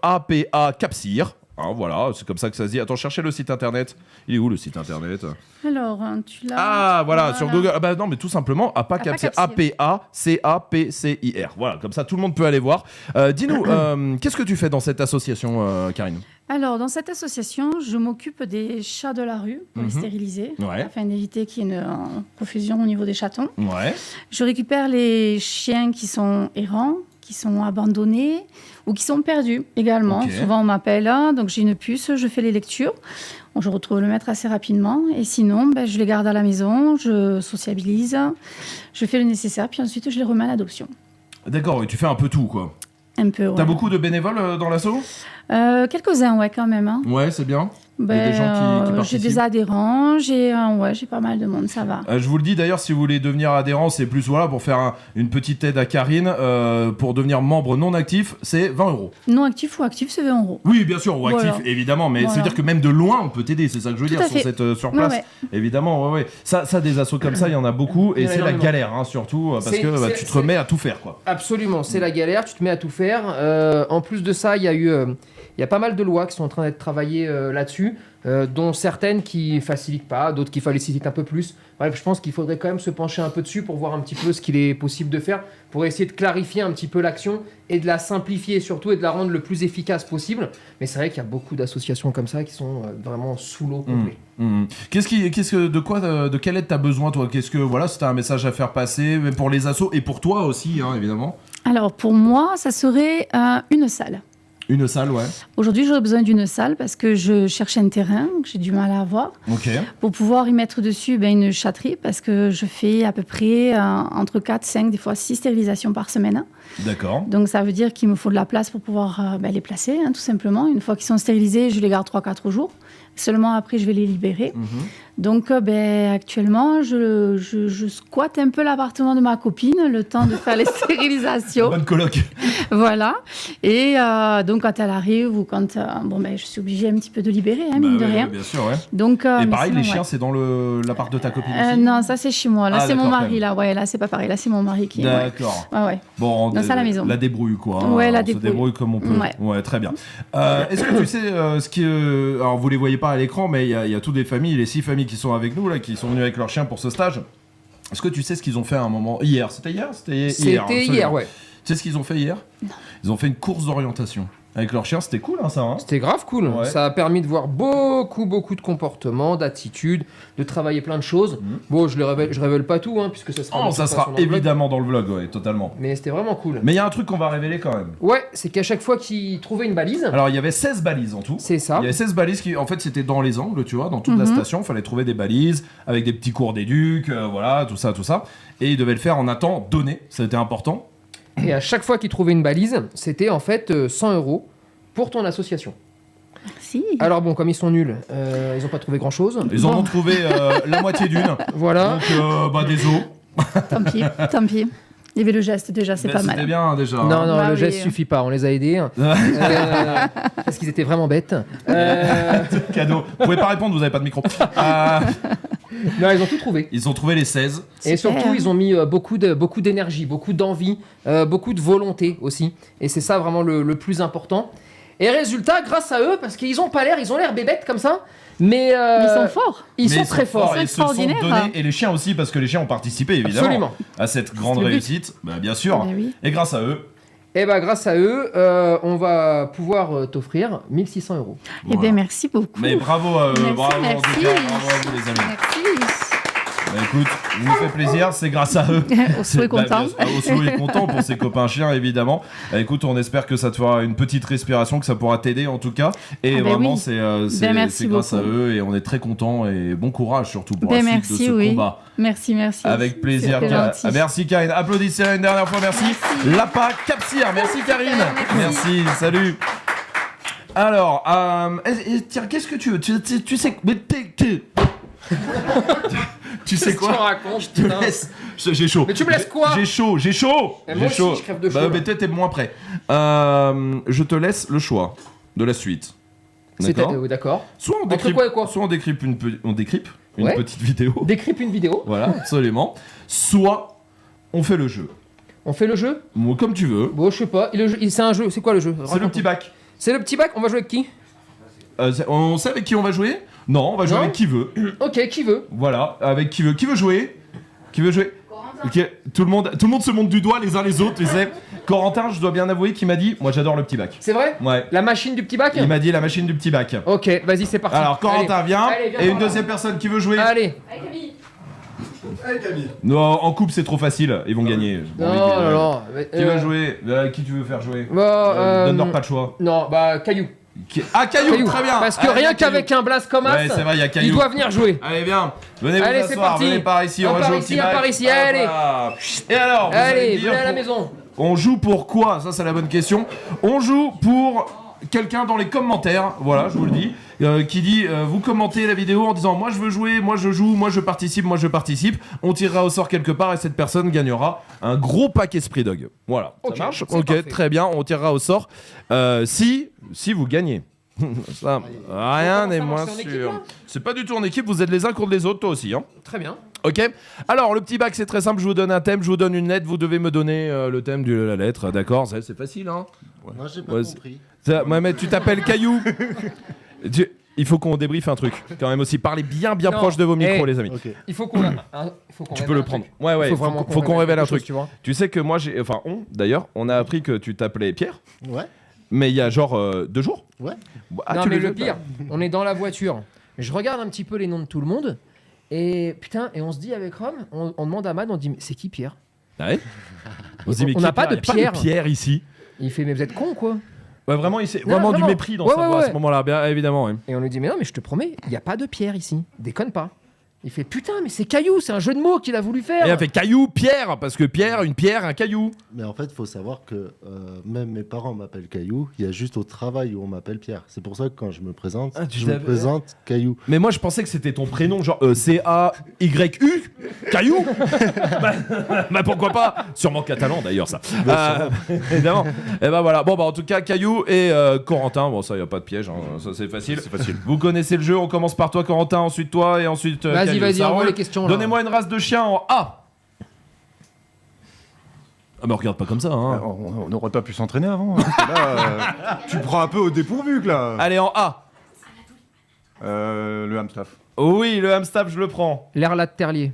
APA Capcir. Hein, voilà, c'est comme ça que ça se dit. Attends, cherchez le site internet. Il est où le site internet ? Alors, tu l'as. Ah, voilà, sur Google. Non, mais tout simplement, APA Capcir. APACAPCIR. Voilà, comme ça tout le monde peut aller voir. Dis-nous, qu'est-ce que tu fais dans cette association, Karine ? Alors, dans cette association, je m'occupe des chats de la rue pour les stériliser, afin d'éviter qu'il y ait une profusion au niveau des chatons. Ouais. Je récupère les chiens qui sont errants, qui sont abandonnés ou qui sont perdus également. Ok. Souvent, on m'appelle, donc j'ai une puce, je fais les lectures. Bon, je retrouve le maître assez rapidement. Et sinon, je les garde à la maison, je sociabilise, je fais le nécessaire, puis ensuite, je les remets à l'adoption. D'accord, oui, tu fais un peu tout, quoi. Un peu, ouais. T'as beaucoup de bénévoles dans l'asso ? Quelques-uns, ouais, quand même. Hein. Ouais, c'est bien. Il y a des gens qui J'ai participent. des adhérents, j'ai pas mal de monde, ça va. Je vous le dis d'ailleurs, si vous voulez devenir adhérent, c'est plus pour faire une petite aide à Karine. Pour devenir membre non actif, c'est 20 €. Non actif ou actif, c'est 20 €. Oui, bien sûr, ou actif, Voilà. évidemment, mais Voilà. ça veut dire que même de loin, on peut t'aider, c'est ça que je veux Tout dire, à fait. sur place. Ouais. Évidemment, ouais. Ça, des assos comme ça, il y en a beaucoup, et Il y en a c'est la énormément. galère, hein, surtout, parce C'est- que c'est- tu te remets à tout faire, quoi. Absolument, c'est la galère, tu te mets à tout faire. En plus de ça, il y a pas mal de lois qui sont en train d'être travaillées là-dessus, dont certaines qui facilitent pas, d'autres qui facilitent un peu plus. Bref, je pense qu'il faudrait quand même se pencher un peu dessus pour voir un petit peu ce qu'il est possible de faire, pour essayer de clarifier un petit peu l'action et de la simplifier surtout et de la rendre le plus efficace possible. Mais c'est vrai qu'il y a beaucoup d'associations comme ça qui sont vraiment sous l'eau complet. De quelle aide t'as besoin, toi ? Si t'as un message à faire passer, mais pour les assos et pour toi aussi, hein, évidemment. Alors, pour moi, ça serait une salle. Une salle, ouais. Aujourd'hui, j'aurais besoin d'une salle parce que je cherche un terrain que j'ai du mal à avoir. Ok. Pour pouvoir y mettre dessus une chatterie parce que je fais à peu près entre 4, 5, des fois 6 stérilisations par semaine. D'accord. Donc ça veut dire qu'il me faut de la place pour pouvoir les placer, hein, tout simplement. Une fois qu'ils sont stérilisés, je les garde 3-4 jours. Seulement après, je vais les libérer. Donc actuellement, je squatte un peu l'appartement de ma copine, le temps de faire les stérilisations. Bonne coloc. Voilà. Et donc quand elle arrive ou quand... je suis obligée un petit peu de libérer, hein, mine de rien. Bien sûr, ouais. Donc, et mais pareil, sinon, les chiens, ouais. c'est dans l'appart de ta copine aussi ? Non, ça c'est chez moi. Là, Ah, c'est mon d'accord, quand mari. même. Là, ouais, là, c'est pas pareil. Là, c'est mon mari qui. D'accord. Ouais. Bon, Dans ça, à la maison. La débrouille, quoi. Hein. Ouais, la On se débrouille comme on peut. Ouais. Très bien. Est-ce que tu sais ce qui. Alors, vous les voyez pas à l'écran, mais il y a toutes les familles, les 6 familles qui sont avec nous, là, qui sont venues avec leurs chiens pour ce stage. Est-ce que tu sais ce qu'ils ont fait à un moment ? Hier, c'était hier ? C'était hier, ouais. Tu sais ce qu'ils ont fait hier ? Non. Ils ont fait une course d'orientation. Avec leurs chiens, c'était cool, hein, ça. Hein, c'était grave cool. Ouais. Ça a permis de voir beaucoup de comportements, d'attitudes, de travailler plein de choses. Bon, je révèle pas tout, hein, puisque ça sera. ça sera évidemment dans le vlog, ouais, totalement. Mais c'était vraiment cool. Mais il y a un truc qu'on va révéler quand même. Ouais, c'est qu'à chaque fois qu'ils trouvaient une balise. Alors il y avait 16 balises en tout. C'est ça. Il y avait 16 balises qui, en fait, c'était dans les angles, tu vois, dans toute la station. Il fallait trouver des balises avec des petits cours d'éduc, voilà, tout ça. Et ils devaient le faire en un temps donné. Ça a été important. Et à chaque fois qu'ils trouvaient une balise, c'était en fait 100 € pour ton association. Merci. Alors bon, comme ils sont nuls, ils n'ont pas trouvé grand-chose. Ils en ont trouvé la moitié d'une. Voilà. Donc, des os. Tant pis. Il y avait le geste déjà, c'est pas mal. C'était bien déjà. Non, le geste suffit pas, on les a aidés. Parce qu'ils étaient vraiment bêtes. Cadeau. Vous pouvez pas répondre, vous avez pas de micro. Non, ils ont tout trouvé. Ils ont trouvé les 16. Et surtout, ils ont mis beaucoup d'énergie, beaucoup d'envie, beaucoup de volonté aussi. Et c'est ça vraiment le plus important. Et résultat, grâce à eux, parce qu'ils ont pas l'air, ils ont l'air bébêtes comme ça, mais ils sont forts. Ils sont très forts. Ils se sont donnés, et les chiens aussi, parce que les chiens ont participé évidemment Absolument. à cette grande réussite. Bien sûr. Oui. Et grâce à eux. Et grâce à eux, on va pouvoir t'offrir 1 600 €. Eh bien, merci beaucoup. Mais bravo, merci, bravo, merci. bravo à vous les amis. Merci. Bah écoute, il nous fait plaisir, c'est grâce à eux. Oslo est content. Oslo est content pour ses copains chiens, évidemment. Bah écoute, on espère que ça te fera une petite respiration, que ça pourra t'aider en tout cas. Et vraiment, oui. c'est merci grâce beaucoup. à eux et on est très contents et bon courage surtout pour la suite merci, de ce oui. combat. Merci. Avec plaisir. C'était gentil. Merci Karine. Applaudissez une dernière fois. Merci. Lapa Capsir. Merci Karine. Merci. Salut. Alors, tiens, qu'est-ce que tu veux? Tu sais, mais tu sais quoi? Qu'est-ce que tu racontes, Je te laisse. J'ai chaud. Mais tu me laisses quoi? J'ai chaud. Et moi aussi, je crève de chaud. Bah, mais t'es moins prêt. Je te laisse le choix de la suite. D'accord. D'accord. Soit on Entre décrypte, quoi et quoi? soit on décrypte une Ouais. petite vidéo. Décrypte une vidéo. Voilà, absolument. Soit on fait le jeu. On fait le jeu? Bon, comme tu veux. Bon, je sais pas. C'est un jeu. C'est quoi le jeu? C'est le petit bac. C'est le petit bac. On va jouer avec qui? On sait avec qui on va jouer? Non, on va jouer avec qui veut. Ok, qui veut? Voilà, avec qui veut. Qui veut jouer? Qui veut jouer? Ok, tout le monde se monte du doigt les uns les autres, tu sais. Corentin, je dois bien avouer qu'il m'a dit, moi j'adore le petit bac. C'est vrai? Ouais. La machine du petit bac? Il m'a dit la machine du petit bac. Ok, vas-y, c'est parti. Alors Corentin, Allez. viens. Allez, viens Et une par là. deuxième personne qui veut jouer. Allez. Allez Camille. Non, en couple c'est trop facile, ils vont gagner. J'ai pas envie de- Non. Qui veut jouer? Qui tu veux faire jouer? Bah, Donne-leur pas de choix. Non, bah, Caillou. Ah, Caillou, très bien. Parce que Allez, rien Caillou. qu'avec un blast comme As, Ouais, c'est vrai, il y a Caillou. il doit venir jouer. Allez, viens. Venez Allez, vous c'est asseoir, parti. venez par ici, on Un va par jouer au ici, petit un bac. par ici, Hop allez. là. Et alors, vous Allez, allez dire venez à la pour- maison. On joue pour quoi? Ça, c'est la bonne question. On joue pour quelqu'un dans les commentaires, voilà, je vous le dis, qui dit vous commentez la vidéo en disant moi je veux jouer, moi je joue, moi je participe. On tirera au sort quelque part et cette personne gagnera un gros pack Esprit Dog. Voilà, Ok, ça marche. c'est Ok, parfait. très bien. On tirera au sort si vous gagnez. Ça, rien n'est moins C'est en équipe, sûr. là C'est pas du tout en équipe. Vous êtes les uns contre les autres, toi aussi, hein. Très bien. Ok. Alors le petit bac c'est très simple. Je vous donne un thème, je vous donne une lettre. Vous devez me donner le thème de la lettre. D'accord. C'est facile, hein. Moi, j'ai pas Ouais, compris. Mohamed, tu t'appelles Caillou. Il faut qu'on débriefe un truc. Quand même aussi. Parlez bien Non, proche de vos micros, hey, les amis. Ok. Il faut qu'on Tu peux le prendre. Ouais, ouais. Il faut Faut, vraiment faut qu'on révèle un quelque chose, truc. tu vois. Tu sais que moi, d'ailleurs, on a appris que tu t'appelais Pierre. Ouais. Mais il y a genre 2 jours. Ouais. Ah, non, tu mais les le as- pire, on est dans la voiture. Je regarde un petit peu les noms de tout le monde. Et putain, et on se dit avec Rome, on demande à Mad, on dit mais c'est qui Pierre? Ah ouais. On se dit, mais On n'a qui pas Pierre? de Il y a Pierre. Pierre ici. Il fait mais vous êtes con quoi? Ouais, vraiment, c'est Non, vraiment du vraiment. mépris dans Ouais, sa ouais, voix à ouais. ce moment-là, bien évidemment. Ouais. Et on lui dit mais non mais je te promets, il n'y a pas de Pierre ici. Déconne pas. Il fait putain mais c'est Caillou, c'est un jeu de mots qu'il a voulu faire. Et elle fait Caillou, Pierre, parce que Pierre, une pierre, un caillou. Mais en fait, il faut savoir que même mes parents m'appellent Caillou. Il y a juste au travail où on m'appelle Pierre. C'est pour ça que quand je me présente, tu je me l'avais- présente Caillou. Mais moi, je pensais que c'était ton prénom, genre C-A-Y-U, Caillou. bah pourquoi pas? Sûrement catalan d'ailleurs, ça. Évidemment. Et ben voilà. Bon, bah en tout cas, Caillou et Corentin. Bon, ça, y a pas de piège, hein. Ça, c'est facile. C'est facile. Vous connaissez le jeu. On commence par toi, Corentin, ensuite toi et ensuite. Vas-y, Caillou. vas-y, Ça envoie roule. les questions, là. Donnez-moi une race de chien en A. Ah, mais regarde pas comme ça, hein. On n'aurait pas pu s'entraîner avant. Hein, parce que là, tu prends un peu au dépourvu, là. Allez, en A. Le hamstaff. Oui, le hamstaff, je le prends. L'Erlat Terrier.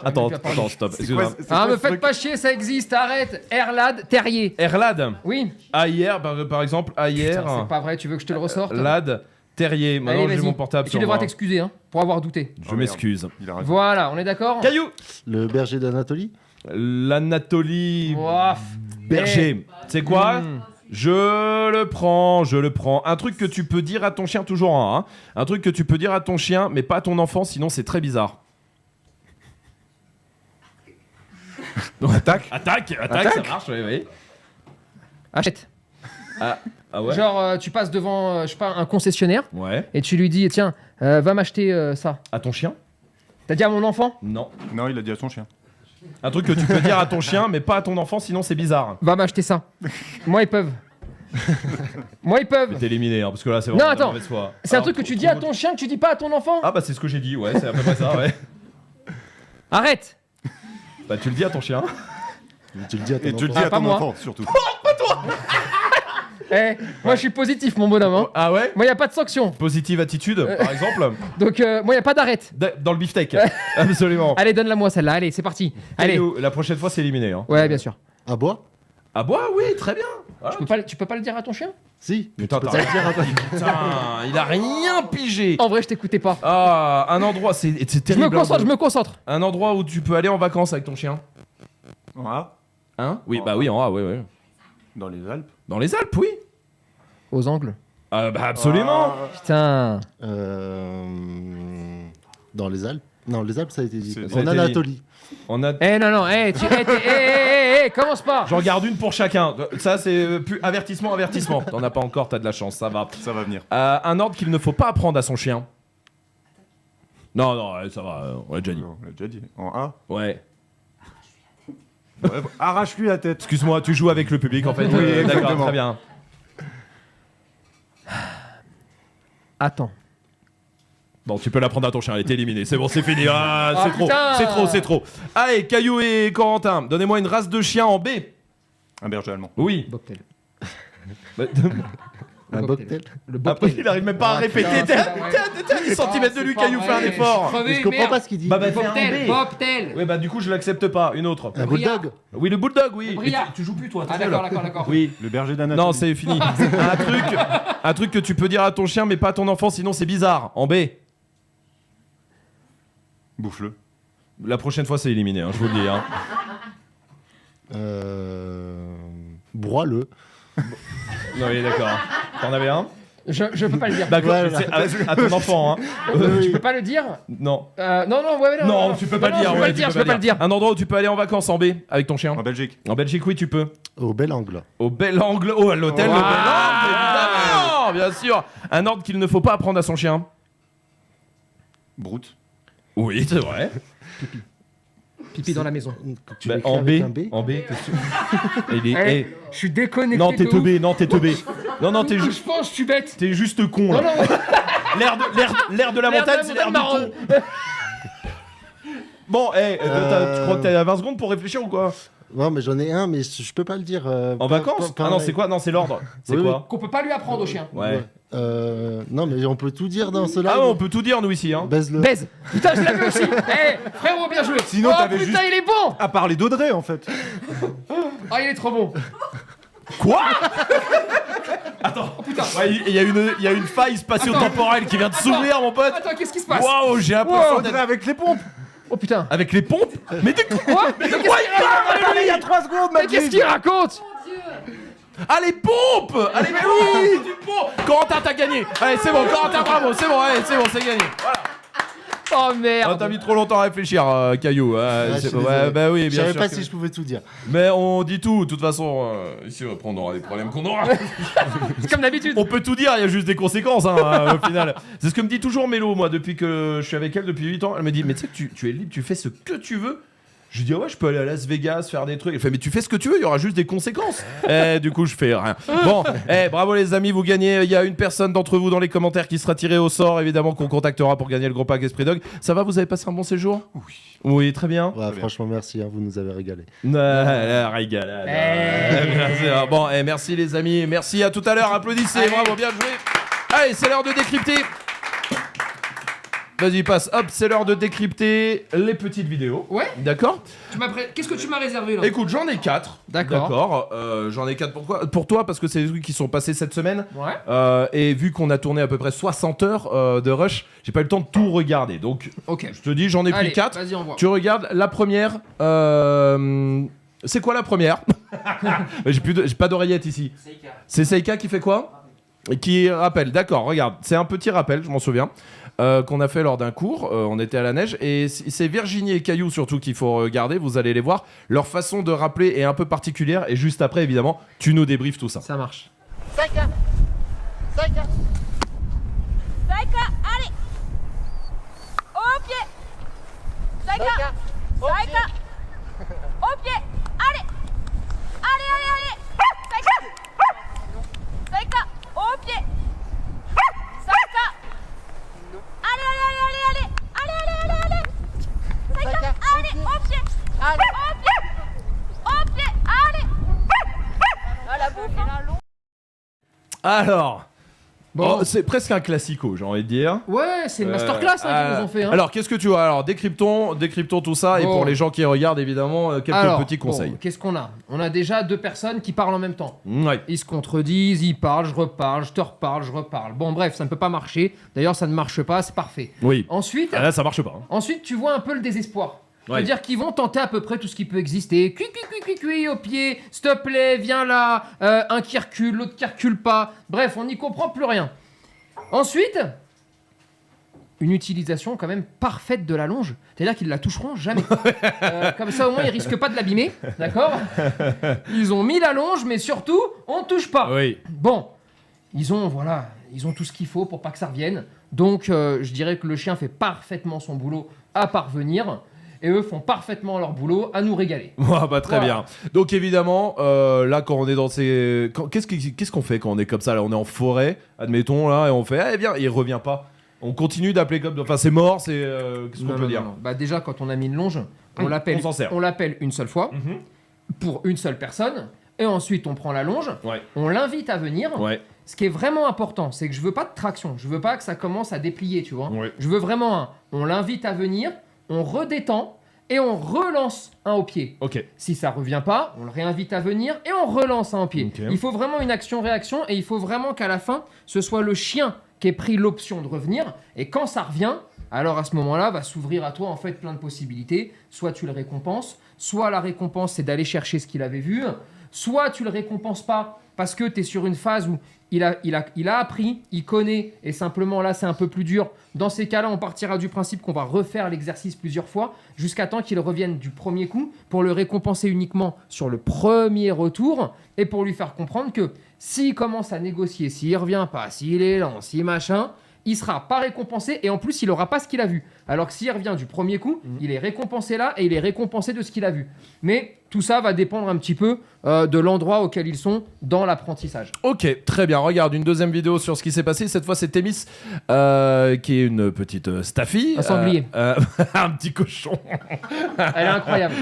Attends, stop. Excuse-moi. Ah, me faites pas chier, ça existe, arrête. Erlad Terrier. Erlad. Oui. AIR, par exemple, AIR. Putain, c'est pas vrai, tu veux que je te le ressorte? Lad, Terrier. Maintenant, Allez, j'ai vas-y. mon portable Tu sur devras moi. t'excuser hein, pour avoir douté. Je m'excuse. Voilà, on est d'accord? Caillou. Le berger d'Anatolie. L'Anatolie Ouaf. Berger. C'est quoi? Je le prends. Un truc que tu peux dire à ton chien, toujours un. Hein. Un truc que tu peux dire à ton chien, mais pas à ton enfant, sinon c'est très bizarre. Donc, attaque, ça marche, oui. Achète. Ah ouais. Genre, tu passes devant, je sais pas, un concessionnaire. Ouais. Et tu lui dis, tiens, va m'acheter ça. À ton chien? T'as dit à mon enfant? Non. Non, il a dit à son chien. Un truc que tu peux dire à ton chien, mais pas à ton enfant, sinon c'est bizarre. Va m'acheter ça. Moi, ils peuvent. Moi, ils peuvent. Mais t'es éliminé, hein, parce que là c'est Non, vraiment attends. la mauvaise foi. C'est un Alors, truc que tu dis à ton chien que tu dis pas à ton enfant. Ah bah c'est ce que j'ai dit, ouais, c'est à peu près ça, ouais. Arrête. Bah tu le dis à ton chien. Tu le dis à ton Et tu le enfant. dis à pas ton moi. enfant, surtout. Eh, moi, je suis positif, mon bonhomme. Hein. Ah ouais? Moi, y a pas de sanction. Positive attitude, par exemple. Donc, moi, y a pas d'arrête. Dans le beefsteak. Absolument. Allez, donne-la moi celle-là. Allez, c'est parti. Allez. Caillou, la prochaine fois c'est éliminé. Hein. Ouais, bien sûr. À bois. À bois, oui, très bien. Ah, Tu peux pas le dire à ton chien? Si, mais Putain, tu peux t'as pas le dire. rien. Putain, il a rien pigé. En vrai, je t'écoutais pas. Ah, un endroit, c'est Je terrible. me concentre. Un endroit où tu peux aller en vacances avec ton chien. En A. Hein? Oui, bah oui, en A, ouais. Dans les Alpes. Dans les Alpes, oui. Aux angles. Bah absolument. Putain. Dans les Alpes. Non, les Alpes, ça a été dit. Ça a En été Anatolie. Non, commence pas. J'en garde une pour chacun. Ça, c'est plus avertissement. T'en as pas encore, t'as de la chance, ça va. Ça va venir. Un ordre qu'il ne faut pas apprendre à son chien. Non, ça va, on l'a déjà dit. On l'a déjà dit. En A. Ouais. Arrache-lui la tête. Excuse-moi, tu joues avec le public en fait. Oui, D'accord, exactement. très bien. Attends. Bon, tu peux l'apprendre à ton chien, elle est éliminée. C'est bon, c'est fini. Ah, Ah, c'est trop, putain. c'est trop. Allez, Caillou et Corentin, donnez-moi une race de chien en B. Un berger allemand. Oui. Bobtail. Un bobtail. Le Après, il arrive même pas à répéter. T'es à 10 cm de lui, Caillou, fais un effort. Je comprends pas ce qu'il dit. Bah, fais un B. Bobtail. Oui, bah, du coup, je l'accepte pas. Une autre. Un bulldog. Oui, le bulldog, oui. Le Bria. Mais tu joues plus, toi. Ah, t'es seul. d'accord. Oui. Le berger d'Anatolie. Non, c'est fini. un truc que tu peux dire à ton chien, mais pas à ton enfant, sinon c'est bizarre. En B. Bouffe-le. La prochaine fois, c'est éliminé, hein, je vous le dis. Hein. Broie-le. Non, oui, d'accord. T'en avais un? Je peux pas le dire. D'accord, Ouais, c'est à ton enfant. Hein. Tu peux pas le dire? Non. Non, Tu peux pas le dire. Je peux pas le dire. Un endroit où tu peux aller en vacances en B avec ton chien. En Belgique. En Belgique, oui, tu peux. Au bel angle. Au Bel Angle. Oh, à l'hôtel, Wow. le Bel Angle, évidemment, bien sûr. Un ordre qu'il ne faut pas apprendre à son chien. Brute. Oui, c'est vrai. Pipi dans la maison. Tu Bah, l'écris en B. avec un B. En B, t'es sûr. Il est. Eh, je suis déconnecté. Non, t'es de teubé. ouf. Non, t'es teubé. Non, t'es Je juste. pense que je suis bête. T'es juste con là. Non. L'air de la montagne, c'est l'air du con. Bon, tu crois que t'as 20 secondes pour réfléchir ou quoi? Non, mais j'en ai un, mais je peux pas le dire. En vacances? Ah non, c'est quoi? Non, c'est l'ordre. C'est Oui, quoi? Qu'on peut pas lui apprendre au chien. Ouais. Non, mais on peut tout dire dans ce live. Ah, on peut tout dire nous ici, hein. Baise-le. Baise. Putain, je l'avais aussi. Eh, frérot, bien joué. Sinon, oh t'avais putain, juste- il est bon. À parler d'Audrey, en fait. Ah, il est trop bon. Quoi? Attends, putain. Ouais, il y a une faille spatio-temporelle qui vient de s'ouvrir, mon pote. Attends, qu'est-ce qui se passe? Waouh, j'ai l'impression Audrey d'être avec les pompes. Oh putain. avec les pompes. Mais de quoi? Mais qu'est-ce qu'il raconte? Il y a 3 secondes, Mais qu'est-ce qu'il raconte? Ah, les pompes! Allez, mais oui, du pompe. Corentin, t'as gagné. Allez, c'est bon, Corentin, bravo, c'est bon, allez, c'est bon, c'est gagné. Voilà. Oh merde. Ah, t'as mis trop longtemps à réfléchir, Caillou. je suis Ouais, désolé. bah oui, Je bien savais sûr. pas que- si je pouvais tout dire. Mais on dit tout, de toute façon. Ici, après, on aura des problèmes qu'on aura. C'est comme d'habitude. On peut tout dire, il y a juste des conséquences au final. C'est ce que me dit toujours Mélo, moi, depuis que je suis avec elle depuis 8 ans. Elle me dit, mais tu sais que tu es libre, tu fais ce que tu veux. Je lui dis, ouais, je peux aller à Las Vegas, faire des trucs. Elle fait, mais tu fais ce que tu veux, il y aura juste des conséquences. Du coup, je fais rien. Bon, bravo les amis, vous gagnez. Il y a une personne d'entre vous dans les commentaires qui sera tirée au sort, évidemment, qu'on contactera pour gagner le gros pack Esprit Dog. Ça va, vous avez passé un bon séjour? Oui. Oui, très bien. Ouais, franchement, merci, hein, vous nous avez régalé. La régalade. Merci. Bon, merci les amis. Merci, à tout à l'heure. Applaudissez, bravo, bien joué. Allez, c'est l'heure de décrypter. Vas-y, passe. Hop, c'est l'heure de décrypter les petites vidéos. Ouais. D'accord. Qu'est-ce que tu m'as réservé là? Écoute, j'en ai 4. D'accord. J'en ai 4 pour toi parce que c'est des trucs qui sont passés cette semaine. Ouais. Et vu qu'on a tourné à peu près 60 heures de rush, j'ai pas eu le temps de tout regarder. Donc, Ok. je te dis, j'en ai pris Allez, 4. vas-y, on voit. Tu regardes la première. C'est quoi la première? J'ai pas d'oreillette ici. C'est Seika qui fait quoi? Qui rappelle, d'accord, regarde, c'est un petit rappel, je m'en souviens, qu'on a fait lors d'un cours, on était à la neige, et c'est Virginie et Caillou surtout qu'il faut regarder, vous allez les voir, leur façon de rappeler est un peu particulière, et juste après, évidemment, tu nous débriefes tout ça. Ça marche. Saïka, allez. Au pied. Saïka, au pied. Allez. Allez. Saïka, au pied. Saïka. Allez. Saïka, allez, au pied. Au pied. Allez. Ah, la bouffe. Alors, Bon, c'est presque un classico, j'ai envie de dire. Ouais, c'est une masterclass qu'ils nous ont fait. Hein. Alors, qu'est-ce que tu vois? Alors, décryptons tout ça. Et pour les gens qui regardent, évidemment, quelques petits conseils. Qu'est-ce qu'on a? On a déjà 2 personnes qui parlent en même temps. Ouais. Ils se contredisent, ils parlent, je reparle, je te reparle, je reparle. Bon, bref, ça ne peut pas marcher. D'ailleurs, ça ne marche pas, c'est parfait. Oui. Ensuite, là, ça marche pas. Hein. Ensuite, tu vois un peu le désespoir. C'est-à-dire qu'ils vont tenter à peu près tout ce qui peut exister. Cui au pied, s'il te plaît, viens là. Un qui recule, l'autre qui recule pas. Bref, on n'y comprend plus rien. Ensuite, une utilisation quand même parfaite de la longe. C'est-à-dire qu'ils la toucheront jamais. Comme ça, au moins, ils risquent pas de l'abîmer. D'accord? Ils ont mis la longe, mais surtout, on touche pas. Oui. Bon, ils ont tout ce qu'il faut pour pas que ça revienne. Donc, je dirais que le chien fait parfaitement son boulot à parvenir. Et eux font parfaitement leur boulot à nous régaler. Très bien. Donc évidemment, là quand on est dans ces... Qu'est-ce qu'on fait quand on est comme ça? Là, on est en forêt, admettons, là, et on fait, viens, il revient pas. On continue d'appeler comme... Enfin, c'est mort, c'est... Qu'est-ce qu'on peut dire? Bah déjà, quand on a mis une longe, on l'appelle une seule fois, pour une seule personne, et ensuite on prend la longe, on l'invite à venir. Ce qui est vraiment important, c'est que je veux pas de traction, je veux pas que ça commence à déplier, tu vois. Je veux vraiment on l'invite à venir, on redétend et on relance un au pied. Si ça revient pas, on le réinvite à venir et on relance un au pied. Il faut vraiment une action-réaction et il faut vraiment qu'à la fin, ce soit le chien qui ait pris l'option de revenir. Et quand ça revient, alors à ce moment-là, va s'ouvrir à toi en fait plein de possibilités. Soit tu le récompenses, soit la récompense c'est d'aller chercher ce qu'il avait vu, soit tu le récompenses pas parce que tu es sur une phase où il a appris, il connaît, et simplement là c'est un peu plus dur. Dans ces cas-là, on partira du principe qu'on va refaire l'exercice plusieurs fois jusqu'à temps qu'il revienne du premier coup pour le récompenser uniquement sur le premier retour et pour lui faire comprendre que s'il commence à négocier, s'il revient pas, s'il est lent, s'il machin, il sera pas récompensé et en plus il aura pas ce qu'il a vu. Alors que s'il revient du premier coup, il est récompensé là et il est récompensé de ce qu'il a vu. Mais tout ça va dépendre un petit peu de l'endroit auquel ils sont dans l'apprentissage. Ok, très bien. Regarde une deuxième vidéo sur ce qui s'est passé. Cette fois, c'est Thémis qui est une petite staffie. Un sanglier. Un petit cochon. Elle est incroyable.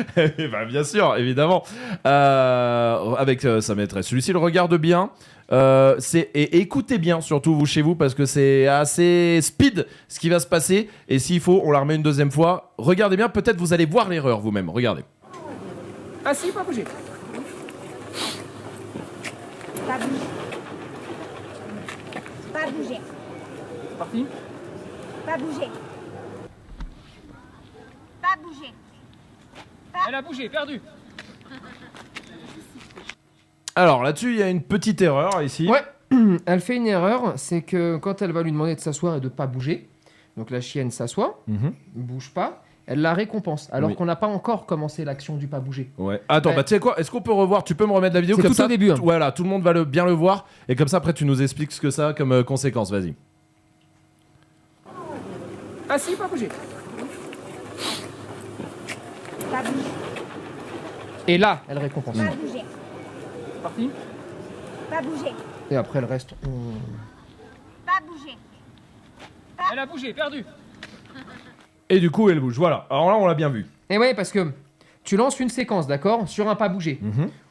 Bien sûr, évidemment. Avec sa maîtresse. Celui-ci le regarde bien. Et écoutez bien, surtout vous chez vous, parce que c'est assez speed ce qui va se passer. Et s'il faut, on la remet une deuxième fois. Regardez bien, peut-être vous allez voir l'erreur vous-même. Regardez. Assis, pas bouger. Pas bouger. Pas bouger. Parti. Pas bouger. Pas bouger. Elle a bougé, perdu. Alors là-dessus, il y a une petite erreur ici. Ouais, elle fait une erreur, c'est que quand elle va lui demander de s'asseoir et de pas bouger, donc la chienne s'assoit, bouge pas, elle la récompense, alors qu'on n'a pas encore commencé l'action du pas bouger. Ouais. Attends, tu sais quoi? Est-ce qu'on peut revoir? Tu peux me remettre la vidéo comme tout ça au début. Voilà, tout le monde va bien le voir, et comme ça après tu nous expliques ce que ça a comme conséquence. Vas-y. Assis, pas bouger. Pas bouger. Et là, elle récompense. Pas bouger. Parti. Pas bouger. Et après le reste, Pas bouger. Elle a bougé, perdu. Et du coup, elle bouge. Voilà. Alors là, on l'a bien vu. Et ouais, parce que tu lances une séquence, d'accord, sur un pas bouger.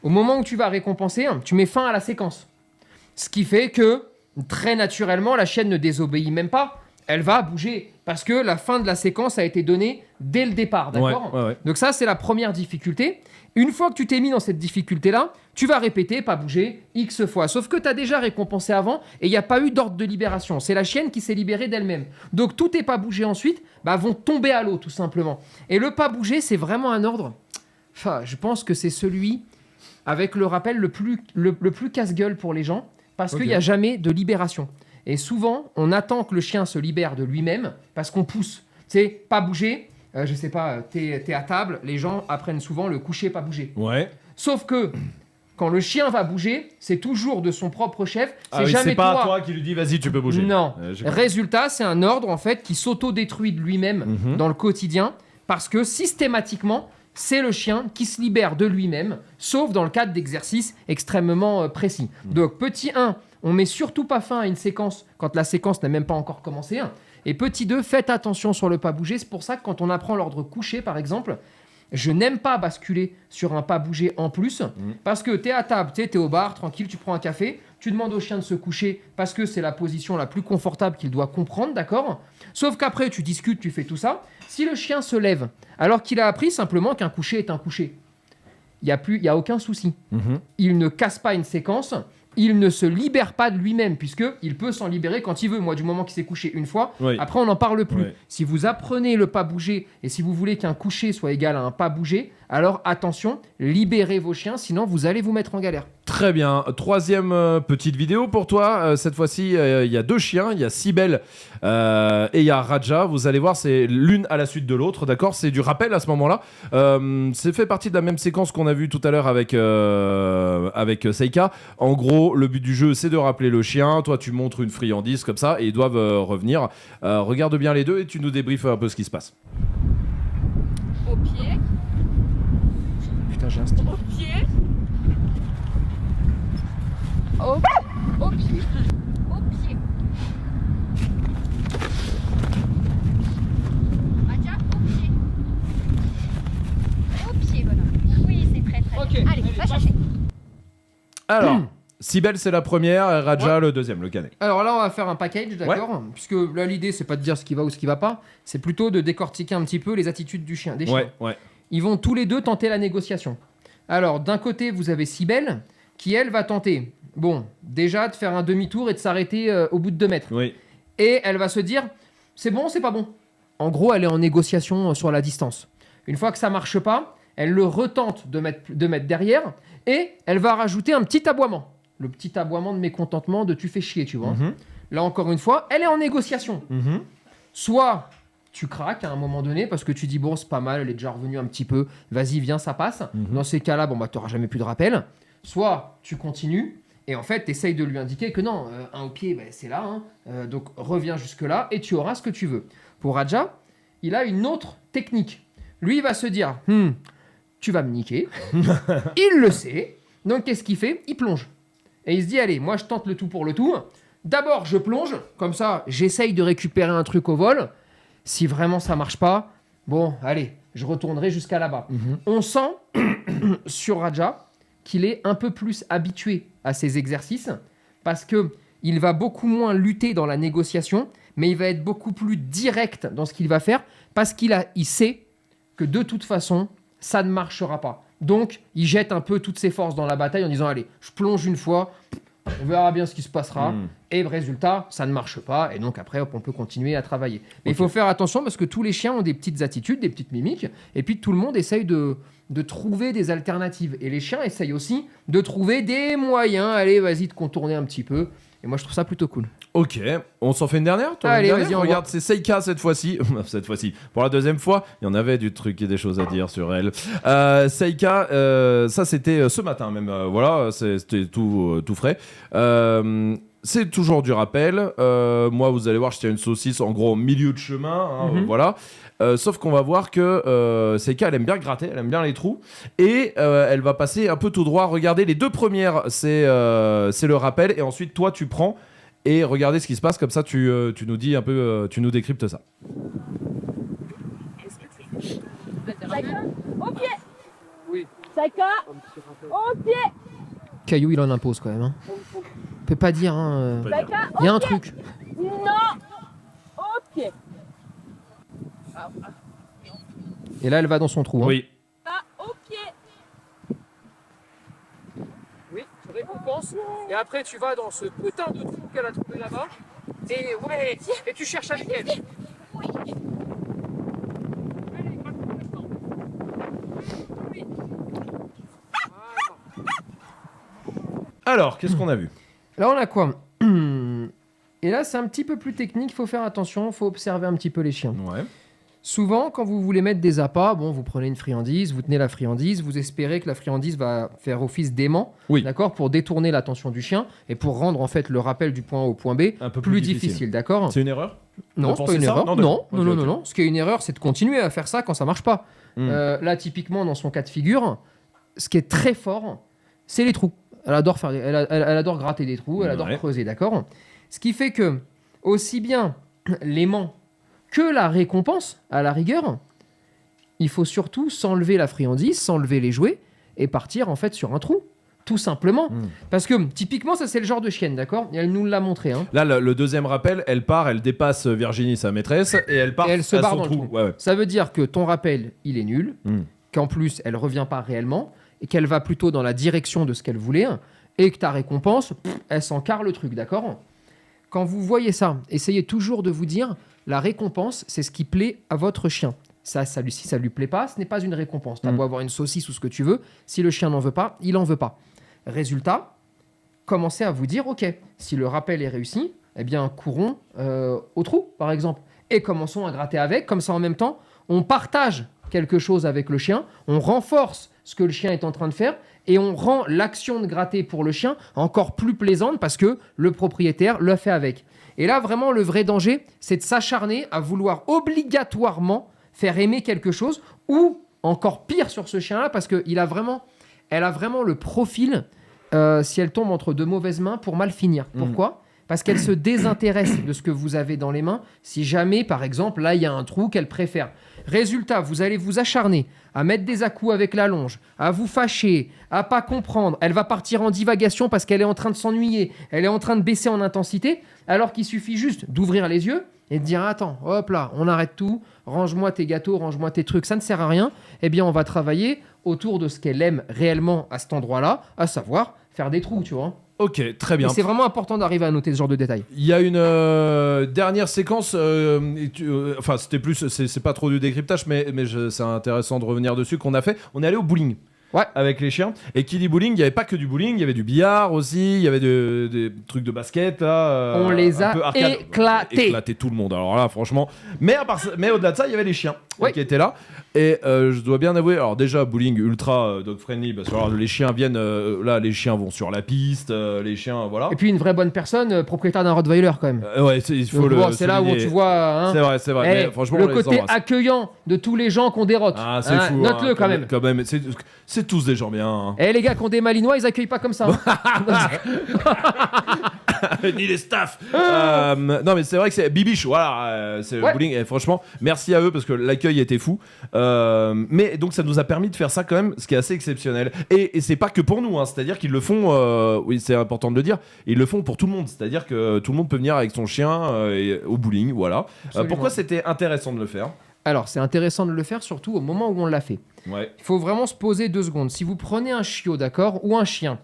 Au moment où tu vas récompenser, tu mets fin à la séquence. Ce qui fait que, très naturellement, la chienne ne désobéit même pas. Elle va bouger. Parce que la fin de la séquence a été donnée dès le départ, d'accord ? Ouais. Donc ça, c'est la première difficulté. Une fois que tu t'es mis dans cette difficulté-là, tu vas répéter, pas bouger, X fois. Sauf que tu as déjà récompensé avant et il n'y a pas eu d'ordre de libération. C'est la chienne qui s'est libérée d'elle-même. Donc tous tes pas bougés ensuite vont tomber à l'eau, tout simplement. Et le pas bouger, c'est vraiment un ordre. Enfin, je pense que c'est celui avec le rappel le plus casse-gueule pour les gens parce qu'il n'y a jamais de libération. Et souvent, on attend que le chien se libère de lui-même parce qu'on pousse. Tu sais, pas bouger, je sais pas, t'es à table, les gens apprennent souvent le coucher, pas bouger. Ouais. Sauf que quand le chien va bouger, c'est toujours de son propre chef. C'est pas toi qui lui dis vas-y, tu peux bouger. Non. Résultat, c'est un ordre en fait qui s'auto-détruit de lui-même dans le quotidien parce que systématiquement, c'est le chien qui se libère de lui-même, sauf dans le cadre d'exercices extrêmement précis. Donc, petit 1, on met surtout pas fin à une séquence quand la séquence n'a même pas encore commencé. Et petit 2, faites attention sur le pas bouger. C'est pour ça que quand on apprend l'ordre couché, par exemple, je n'aime pas basculer sur un pas bouger en plus parce que tu es à table, tu es au bar, tranquille, tu prends un café, tu demandes au chien de se coucher parce que c'est la position la plus confortable qu'il doit comprendre, d'accord? Sauf qu'après, tu discutes, tu fais tout ça. Si le chien se lève, alors qu'il a appris simplement qu'un coucher est un coucher, il n'y a aucun souci. Il ne casse pas une séquence, il ne se libère pas de lui-même, puisqu'il peut s'en libérer quand il veut. Moi, du moment qu'il s'est couché une fois, après, on n'en parle plus. Si vous apprenez le pas bouger, et si vous voulez qu'un coucher soit égal à un pas bouger, alors attention, libérez vos chiens, sinon vous allez vous mettre en galère. Très bien. Troisième petite vidéo pour toi. Cette fois-ci, il y a 2 chiens. Il y a Cybèle et il y a Raja. Vous allez voir, c'est l'une à la suite de l'autre. D'accord? C'est du rappel à ce moment-là. C'est fait partie de la même séquence qu'on a vue tout à l'heure avec Seika. En gros, le but du jeu, c'est de rappeler le chien. Toi, tu montres une friandise comme ça et ils doivent revenir. Regarde bien les deux et tu nous débriefes un peu ce qui se passe. Au pied. Putain, j'ai un stick. Au pied. Au pied. Au pied. Raja, au pied. Au pied, bonhomme. Oui, c'est très très bien. Allez, va chercher. Alors, Cybèle, c'est la première, et Raja, le deuxième, le canet. Alors là, on va faire un package, d'accord? Puisque là, l'idée, c'est pas de dire ce qui va ou ce qui va pas, c'est plutôt de décortiquer un petit peu les attitudes des chiens. Ils vont tous les deux tenter la négociation. Alors, d'un côté, vous avez Cybèle, qui, elle, va tenter, déjà de faire un demi-tour et de s'arrêter au bout de 2 mètres. Et elle va se dire, c'est bon, c'est pas bon. En gros, elle est en négociation sur la distance. Une fois que ça marche pas, elle le retente de mettre derrière, et elle va rajouter un petit aboiement. Le petit aboiement de mécontentement, de tu fais chier, tu vois. Là, encore une fois, elle est en négociation. Soit tu craques à un moment donné parce que tu dis, bon, c'est pas mal, elle est déjà revenue un petit peu, vas-y, viens, ça passe. Dans ces cas-là, t'auras jamais plus de rappel. Soit tu continues et en fait, tu essayes de lui indiquer que non, un au pied, c'est là, donc reviens jusque-là et tu auras ce que tu veux. Pour Raja, il a une autre technique. Lui, il va se dire, tu vas me niquer. Il le sait. Donc, qu'est-ce qu'il fait? Il plonge. Et il se dit, allez, moi, je tente le tout pour le tout. D'abord, je plonge. Comme ça, j'essaye de récupérer un truc au vol. Si vraiment ça marche pas, bon, allez, je retournerai jusqu'à là-bas. On sent sur Raja qu'il est un peu plus habitué à ces exercices parce qu'il va beaucoup moins lutter dans la négociation, mais il va être beaucoup plus direct dans ce qu'il va faire parce qu'il sait que de toute façon, ça ne marchera pas. Donc, il jette un peu toutes ses forces dans la bataille en disant, allez, je plonge une fois, on verra bien ce qui se passera. Et résultat, ça ne marche pas. Et donc après, on peut continuer à travailler. Mais il faut faire attention parce que tous les chiens ont des petites attitudes, des petites mimiques. Et puis tout le monde essaye de trouver des alternatives. Et les chiens essayent aussi de trouver des moyens. Allez, vas-y, de contourner un petit peu. Et moi, je trouve ça plutôt cool. Ok, on s'en fait une dernière? Allez, vas-y, on regarde, c'est Seika cette fois-ci. Cette fois-ci, pour la deuxième fois, il y en avait du truc et des choses à dire sur elle. Seika, ça c'était ce matin même. Voilà, c'était tout frais. C'est toujours du rappel. Moi, vous allez voir, je tiens une saucisse en gros au milieu de chemin. Voilà. Sauf qu'on va voir que Seika, elle aime bien gratter, elle aime bien les trous. Et elle va passer un peu tout droit. Regardez, les 2 premières, c'est le rappel. Et ensuite, toi, tu prends et regardez ce qui se passe. Comme ça, tu nous dis un peu, tu nous décryptes ça. Seika, au pied. Oui. Seika, au pied. Caillou, il en impose quand même. On peut pas dire. Seika, il y a un au pied. truc. Non, au pied. Et là, elle va dans son trou. Oui. Au pied. Oui, tu récompenses. Et après, tu vas dans ce putain de trou qu'elle a trouvé là-bas. Et tu cherches avec elle. Oui. Alors, qu'est-ce qu'on a vu? Là, on a quoi? Et là, c'est un petit peu plus technique. Il faut faire attention. Il faut observer un petit peu les chiens. Souvent, quand vous voulez mettre des appâts, vous prenez une friandise, vous tenez la friandise, vous espérez que la friandise va faire office d'aimant, d'accord, pour détourner l'attention du chien et pour rendre en fait le rappel du point A au point B un peu plus difficile, d'accord? C'est une erreur? Non, c'est pas une erreur. Non. Ce qui est une erreur, c'est de continuer à faire ça quand ça marche pas. Là, typiquement, dans son cas de figure, ce qui est très fort, c'est les trous. Elle adore adore gratter des trous, elle adore creuser, d'accord? Ce qui fait que aussi bien l'aimant que la récompense, à la rigueur, il faut surtout s'enlever la friandise, s'enlever les jouets et partir en fait sur un trou. Tout simplement. Parce que typiquement, ça c'est le genre de chienne, d'accord ? Et elle nous l'a montré. Hein. Là, le deuxième rappel, elle part, elle dépasse Virginie, sa maîtresse, et elle part Et elle se à barre son dans le trou. trou. Ouais. Ça veut dire que ton rappel, il est nul, qu'en plus, elle revient pas réellement, et qu'elle va plutôt dans la direction de ce qu'elle voulait, et que ta récompense, elle s'encarre le truc, d'accord ? Quand vous voyez ça, essayez toujours de vous dire, la récompense, c'est ce qui plaît à votre chien. Si ça lui plaît pas, ce n'est pas une récompense. Tu as beau avoir une saucisse ou ce que tu veux, si le chien n'en veut pas, il en veut pas. Résultat, commencez à vous dire, ok, si le rappel est réussi, eh bien courons au trou, par exemple, et commençons à gratter avec, comme ça en même temps, on partage quelque chose avec le chien, on renforce ce que le chien est en train de faire, et on rend l'action de gratter pour le chien encore plus plaisante parce que le propriétaire le fait avec. Et là, vraiment, le vrai danger, c'est de s'acharner à vouloir obligatoirement faire aimer quelque chose, ou encore pire sur ce chien-là, parce qu'elle a vraiment le profil, si elle tombe entre de mauvaises mains, pour mal finir. Pourquoi ? Parce qu'elle se désintéresse de ce que vous avez dans les mains, si jamais, par exemple, là, il y a un trou qu'elle préfère. Résultat, vous allez vous acharner à mettre des à-coups avec la longe, à vous fâcher, à pas comprendre. Elle va partir en divagation parce qu'elle est en train de s'ennuyer, elle est en train de baisser en intensité, alors qu'il suffit juste d'ouvrir les yeux et de dire « Attends, hop là, on arrête tout, range-moi tes gâteaux, range-moi tes trucs, ça ne sert à rien. » Eh bien, on va travailler autour de ce qu'elle aime réellement à cet endroit-là, à savoir faire des trous, tu vois. Ok, très bien. Et c'est vraiment important d'arriver à noter ce genre de détails. Il y a une dernière séquence, enfin c'était plus, c'est pas trop du décryptage, mais c'est intéressant de revenir dessus, qu'on a fait. On est allé au bowling. Ouais. Avec les chiens. Et qui dit bowling, il n'y avait pas que du bowling, il y avait du billard aussi, il y avait des trucs de basket. Là, on les a éclatés. Éclaté tout le monde. Alors là, franchement. Mais au-delà de ça, il y avait les chiens qui étaient là. Et je dois bien avouer, alors déjà, bowling ultra dog friendly, parce que alors, les chiens viennent, là, les chiens vont sur la piste, les chiens, voilà. Et puis une vraie bonne personne, propriétaire d'un Rottweiler quand même. Ouais, il faut le. C'est là où tu vois. Hein, c'est vrai. Mais franchement, le côté accueillant de tous les gens qui ont des rocks. Ah, c'est fou. Note-le quand même. C'est tous des gens bien. Hein. Les gars qui ont des malinois, ils accueillent pas comme ça. Ni les staffs. Non, mais c'est vrai que c'est bibiche. Voilà, c'est le bowling. Et franchement, merci à eux parce que l'accueil était fou. Mais donc, ça nous a permis de faire ça quand même, ce qui est assez exceptionnel. Et c'est pas que pour nous, hein, c'est-à-dire qu'ils le font. Oui, c'est important de le dire. Ils le font pour tout le monde. C'est-à-dire que tout le monde peut venir avec son chien au bowling. Voilà. Pourquoi c'était intéressant de le faire ? Alors, c'est intéressant de le faire surtout au moment où on l'a fait. Ouais. Il faut vraiment se poser 2 secondes. Si vous prenez un chiot, d'accord, ou un chien,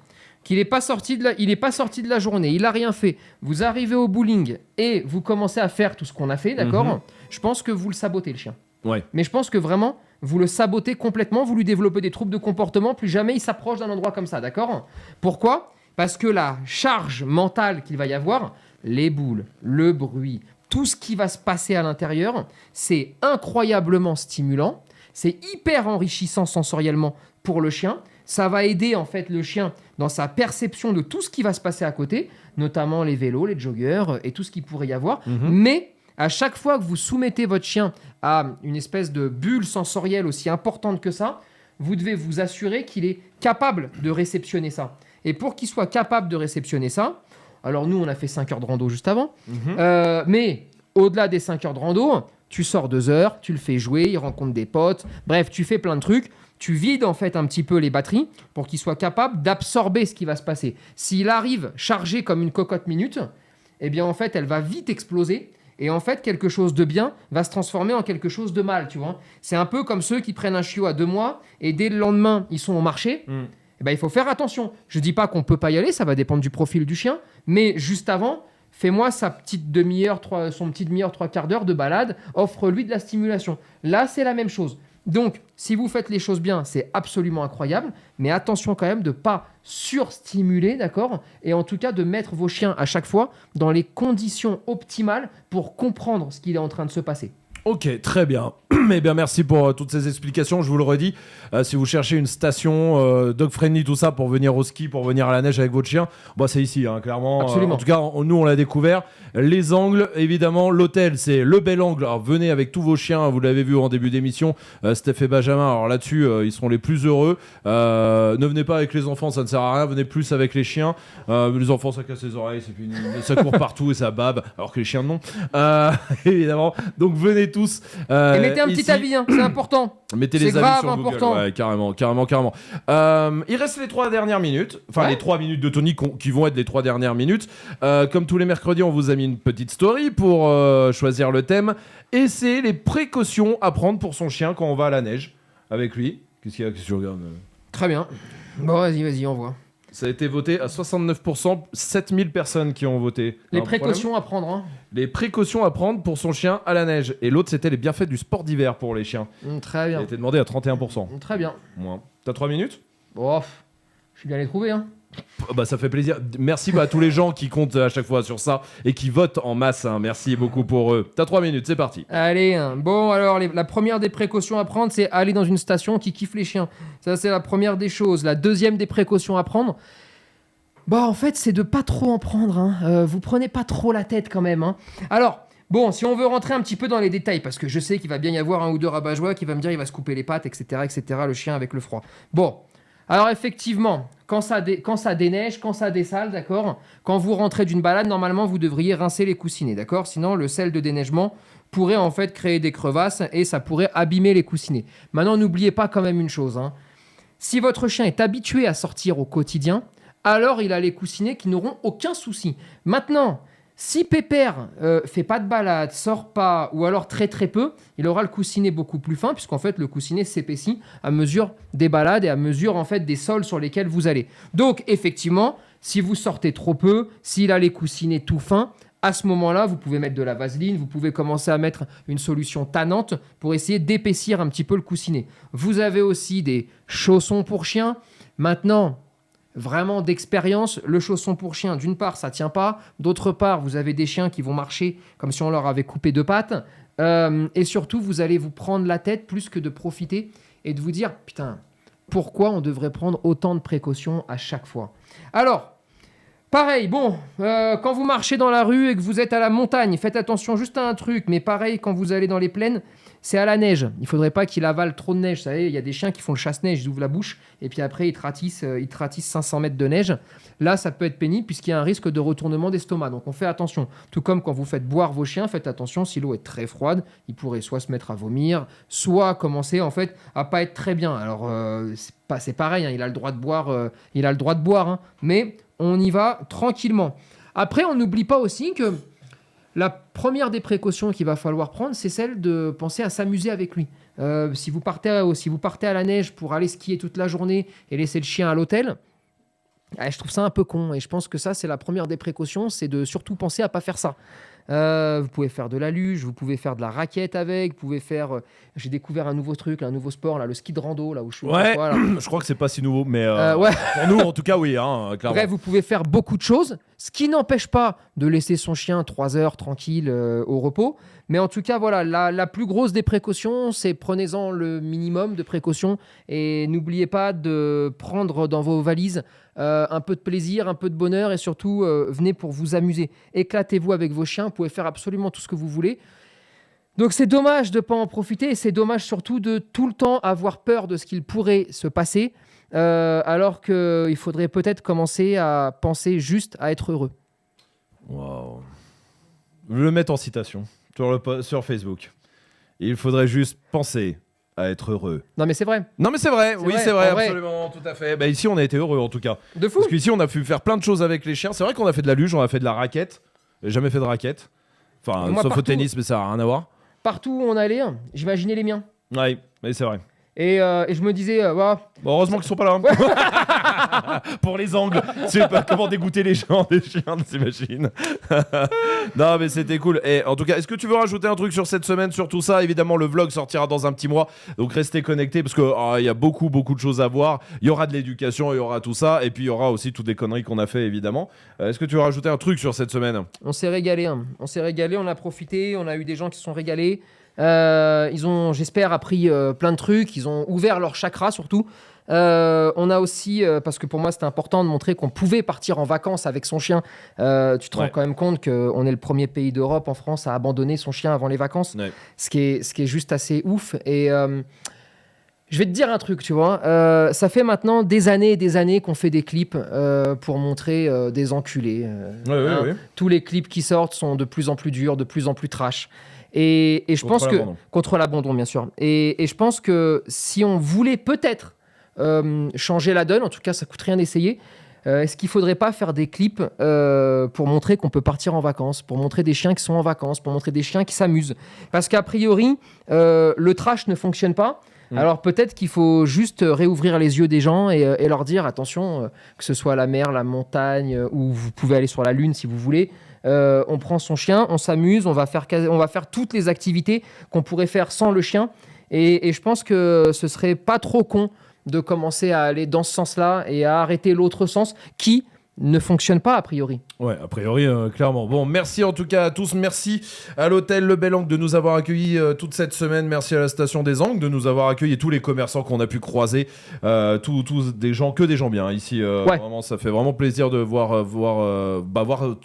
qu'il n'est pas sorti de la journée, il n'a rien fait, vous arrivez au bowling et vous commencez à faire tout ce qu'on a fait, d'accord, je pense que vous le sabotez, le chien. Ouais. Mais je pense que vraiment, vous le sabotez complètement, vous lui développez des troubles de comportement, plus jamais il s'approche d'un endroit comme ça, d'accord ? Pourquoi ? Parce que la charge mentale qu'il va y avoir, les boules, le bruit, tout ce qui va se passer à l'intérieur, c'est incroyablement stimulant, c'est hyper enrichissant sensoriellement pour le chien. Ça va aider en fait le chien dans sa perception de tout ce qui va se passer à côté, notamment les vélos, les joggers et tout ce qu'il pourrait y avoir. Mais à chaque fois que vous soumettez votre chien à une espèce de bulle sensorielle aussi importante que ça, vous devez vous assurer qu'il est capable de réceptionner ça. Et pour qu'il soit capable de réceptionner ça, alors nous on a fait 5 heures de rando juste avant, mais au-delà des 5 heures de rando, tu sors 2 heures, tu le fais jouer, il rencontre des potes, bref, tu fais plein de trucs. Tu vides en fait un petit peu les batteries pour qu'il soit capable d'absorber ce qui va se passer. S'il arrive chargé comme une cocotte minute, eh bien en fait elle va vite exploser et en fait quelque chose de bien va se transformer en quelque chose de mal, tu vois. C'est un peu comme ceux qui prennent un chiot à 2 mois et dès le lendemain ils sont au marché. Eh ben, il faut faire attention. Je dis pas qu'on peut pas y aller, ça va dépendre du profil du chien, mais juste avant, fais-moi sa petite demi-heure, son petit demi-heure, 3/4 d'heure de balade, offre-lui de la stimulation. Là c'est la même chose. Donc, si vous faites les choses bien, c'est absolument incroyable, mais attention quand même de ne pas surstimuler, d'accord ? Et en tout cas, de mettre vos chiens à chaque fois dans les conditions optimales pour comprendre ce qu'il est en train de se passer. Ok, très bien. Eh bien, merci pour toutes ces explications. Je vous le redis, si vous cherchez une station dog friendly, tout ça, pour venir au ski, pour venir à la neige avec votre chien, bah, c'est ici, hein, clairement. Absolument. En tout cas, nous, on l'a découvert. Les angles, évidemment, l'hôtel, c'est le Bel Angle. Alors, venez avec tous vos chiens. Vous l'avez vu en début d'émission, Steph et Benjamin. Alors là-dessus, ils seront les plus heureux. Ne venez pas avec les enfants, ça ne sert à rien. Venez plus avec les chiens. Les enfants, ça casse les oreilles, ça court partout et ça bave, alors que les chiens, non. Évidemment. Donc, venez suivez tous. Et mettez un ici. petit avis, hein, c'est important. Mettez C'est les avis grave sur Google. important. Ouais, carrément. Il reste les 3 dernières minutes. Enfin, les 3 minutes de Tony qui vont être les 3 dernières minutes. Comme tous les mercredis, on vous a mis une petite story pour choisir le thème. Et c'est les précautions à prendre pour son chien quand on va à la neige avec lui. Qu'est-ce qu'il y a? Qu'est-ce que tu regardes? Très bien. Bon, vas-y, on voit. Ça a été voté à 69%, 7000 personnes qui ont voté. Les précautions à prendre. Hein. Les précautions à prendre pour son chien à la neige. Et l'autre, c'était les bienfaits du sport d'hiver pour les chiens. Très bien. Ça a été demandé à 31%. Très bien. Moins. T'as 3 minutes? Bon, je suis bien les trouver. Hein. Bah, ça fait plaisir. Merci à tous les gens qui comptent à chaque fois sur ça et qui votent en masse. Hein. Merci beaucoup pour eux. T'as 3 minutes, c'est parti. Allez, bon, alors la première des précautions à prendre, c'est aller dans une station qui kiffe les chiens. Ça, c'est la première des choses. La deuxième des précautions à prendre, bah, en fait, c'est de pas trop en prendre. Hein. Vous prenez pas trop la tête quand même. Hein. Alors, bon, si on veut rentrer un petit peu dans les détails, parce que je sais qu'il va bien y avoir un ou deux rabat-joie qui va me dire il va se couper les pattes, etc., le chien avec le froid. Bon. Alors effectivement, quand ça déneige, quand ça dessale, d'accord, quand vous rentrez d'une balade, normalement, vous devriez rincer les coussinets, d'accord? Sinon, le sel de déneigement pourrait en fait créer des crevasses et ça pourrait abîmer les coussinets. Maintenant, n'oubliez pas quand même une chose. Hein. Si votre chien est habitué à sortir au quotidien, alors il a les coussinets qui n'auront aucun souci. Maintenant, si Pépère fait pas de balade, sort pas, ou alors très très peu, il aura le coussinet beaucoup plus fin, puisqu'en fait le coussinet s'épaissit à mesure des balades et à mesure en fait des sols sur lesquels vous allez. Donc effectivement, si vous sortez trop peu, s'il a les coussinets tout fins, à ce moment-là, vous pouvez mettre de la vaseline, vous pouvez commencer à mettre une solution tannante pour essayer d'épaissir un petit peu le coussinet. Vous avez aussi des chaussons pour chien. Maintenant, vraiment d'expérience, le chausson pour chien, d'une part, ça tient pas. D'autre part, vous avez des chiens qui vont marcher comme si on leur avait coupé 2 pattes. Et surtout, vous allez vous prendre la tête plus que de profiter et de vous dire, putain, pourquoi on devrait prendre autant de précautions à chaque fois? Alors, pareil, bon, quand vous marchez dans la rue et que vous êtes à la montagne, faites attention juste à un truc, mais pareil, quand vous allez dans les plaines, c'est à la neige. Il ne faudrait pas qu'il avale trop de neige. Vous savez, il y a des chiens qui font le chasse-neige, ils ouvrent la bouche et puis après, ils ratissent 500 mètres de neige. Là, ça peut être pénible puisqu'il y a un risque de retournement d'estomac. Donc, on fait attention. Tout comme quand vous faites boire vos chiens, faites attention. Si l'eau est très froide, ils pourraient soit se mettre à vomir, soit commencer en fait à pas être très bien. Alors, c'est pareil, hein, il a le droit de boire, hein, mais on y va tranquillement. Après, on n'oublie pas aussi que la première des précautions qu'il va falloir prendre, c'est celle de penser à s'amuser avec lui. Si vous partez à la neige pour aller skier toute la journée et laisser le chien à l'hôtel, je trouve ça un peu con. Et je pense que ça, c'est la première des précautions, c'est de surtout penser à pas faire ça. Vous pouvez faire de la luge, vous pouvez faire de la raquette avec, vous pouvez faire... j'ai découvert un nouveau truc, un nouveau sport, là, le ski de rando, là où je suis. Ouais, là. je crois que c'est pas si nouveau, mais ouais. pour nous, en tout cas, oui, hein, clairement. Bref, vous pouvez faire beaucoup de choses, ce qui n'empêche pas de laisser son chien 3 heures tranquille au repos. Mais en tout cas, voilà, la plus grosse des précautions, c'est prenez-en le minimum de précautions et n'oubliez pas de prendre dans vos valises un peu de plaisir, un peu de bonheur et surtout, venez pour vous amuser. Éclatez-vous avec vos chiens, vous pouvez faire absolument tout ce que vous voulez. Donc c'est dommage de ne pas en profiter et c'est dommage surtout de tout le temps avoir peur de ce qu'il pourrait se passer alors qu'il faudrait peut-être commencer à penser juste à être heureux. Waouh. Je vais le mettre en citation sur Facebook. Il faudrait juste penser à être heureux. Non mais c'est vrai. Non mais c'est vrai, oui c'est vrai, vrai, absolument, tout à fait. Bah, ici on a été heureux en tout cas. De fou. Parce qu'ici on a pu faire plein de choses avec les chiens. C'est vrai qu'on a fait de la luge, on a fait de la raquette. J'ai jamais fait de raquette. Enfin, moi, sauf partout, au tennis, mais ça n'a rien à voir. Partout où on allait, j'imaginais les miens. Ouais, mais c'est vrai. Et je me disais, bon, heureusement qu'ils sont pas là. Hein. Pour les angles, tu sais pas comment dégoûter les gens des chiens, t'imagines. Non, mais c'était cool. Et en tout cas, est-ce que tu veux rajouter un truc sur cette semaine, sur tout ça? Évidemment, le vlog sortira dans un petit mois, donc restez connectés parce que il y a beaucoup de choses à voir. Il y aura de l'éducation, il y aura tout ça, et puis il y aura aussi toutes les conneries qu'on a fait, évidemment. Est-ce que tu veux rajouter un truc sur cette semaine? On s'est régalé, on a profité, on a eu des gens qui se sont régalés. Ils ont, j'espère, appris plein de trucs. Ils ont ouvert leur chakra surtout. On a aussi, parce que pour moi c'était important de montrer qu'on pouvait partir en vacances avec son chien. Tu te rends quand même compte qu'on est le premier pays d'Europe, en France, à abandonner son chien avant les vacances. Ce qui est juste assez ouf. Et Je vais te dire un truc, tu vois. Ça fait maintenant des années et des années qu'on fait des clips pour montrer des enculés. Oui. Tous les clips qui sortent sont de plus en plus durs, de plus en plus trash. Et je pense que... Contre l'abandon, bien sûr. Et je pense que si on voulait peut-être changer la donne, en tout cas, ça coûte rien d'essayer, est-ce qu'il ne faudrait pas faire des clips pour montrer qu'on peut partir en vacances, pour montrer des chiens qui sont en vacances, pour montrer des chiens qui s'amusent? Parce qu'a priori, le trash ne fonctionne pas. Alors peut-être qu'il faut juste réouvrir les yeux des gens et leur dire attention, que ce soit la mer, la montagne, ou vous pouvez aller sur la lune si vous voulez. On prend son chien, on s'amuse, on va faire toutes les activités qu'on pourrait faire sans le chien. Et je pense que ce serait pas trop con de commencer à aller dans ce sens-là et à arrêter l'autre sens qui ne fonctionne pas a priori. Ouais, a priori, clairement. Bon, merci en tout cas à tous. Merci à l'hôtel Le Bel Angle de nous avoir accueillis toute cette semaine. Merci à la station des Angles de nous avoir accueillis et tous les commerçants qu'on a pu croiser. Tous des gens, que des gens bien ici. Vraiment, ça fait vraiment plaisir de voir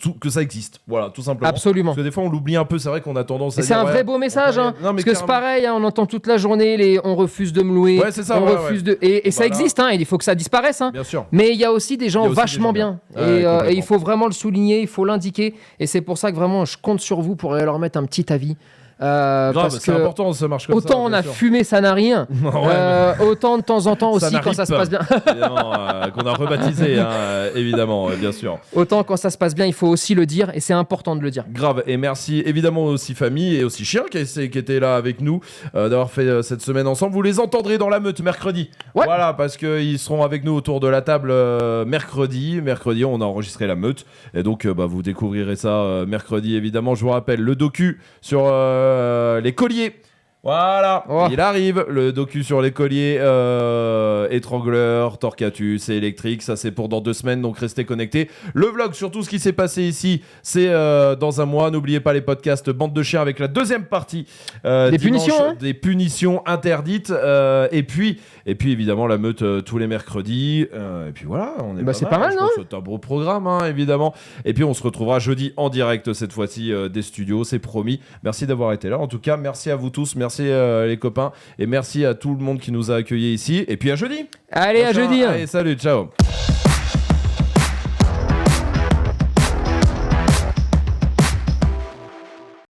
tout, que ça existe. Voilà, tout simplement. Absolument. Parce que des fois, on l'oublie un peu. C'est vrai qu'on a tendance à dire... C'est un vrai beau message. Hein, parce que c'est pareil, on entend toute la journée on refuse de me louer. Ouais, c'est ça. On refuse de... Et ça existe, hein, il faut que ça disparaisse. Hein. Bien sûr. Mais il y a aussi des gens vachement bien. Et il faut vraiment le souligner, il faut l'indiquer. Et c'est pour ça que vraiment, je compte sur vous pour aller leur mettre un petit avis. Parce c'est que important, ça marche comme ça. Autant on a fumé, ça n'a rien. Autant de temps en temps aussi quand ça se passe bien. Qu'on a rebaptisé, évidemment, bien sûr. Autant quand ça se passe bien, il faut aussi le dire et c'est important de le dire. Grave. Et merci évidemment aussi famille et aussi chien qui étaient là avec nous d'avoir fait cette semaine ensemble. Vous les entendrez dans la meute mercredi. Voilà, parce qu'ils seront avec nous autour de la table mercredi. Mercredi, on a enregistré la meute. Et donc, vous découvrirez ça mercredi, évidemment. Je vous rappelle le docu sur les colliers. Voilà, il arrive, le docu sur les colliers, étrangleur, torcatus et électrique, ça c'est pour dans 2 semaines, donc restez connectés. Le vlog sur tout ce qui s'est passé ici, c'est dans un mois. N'oubliez pas les podcasts Bande de chiens avec la deuxième partie des punitions, des punitions interdites, et puis évidemment la meute tous les mercredis, et puis voilà, on est c'est pas mal, non ? C'est un beau programme, évidemment. Et puis on se retrouvera jeudi en direct cette fois-ci des studios, c'est promis. Merci d'avoir été là. En tout cas, merci à vous tous, merci les copains et merci à tout le monde qui nous a accueillis ici et puis à jeudi. Allez, à jeudi. Allez, salut, ciao.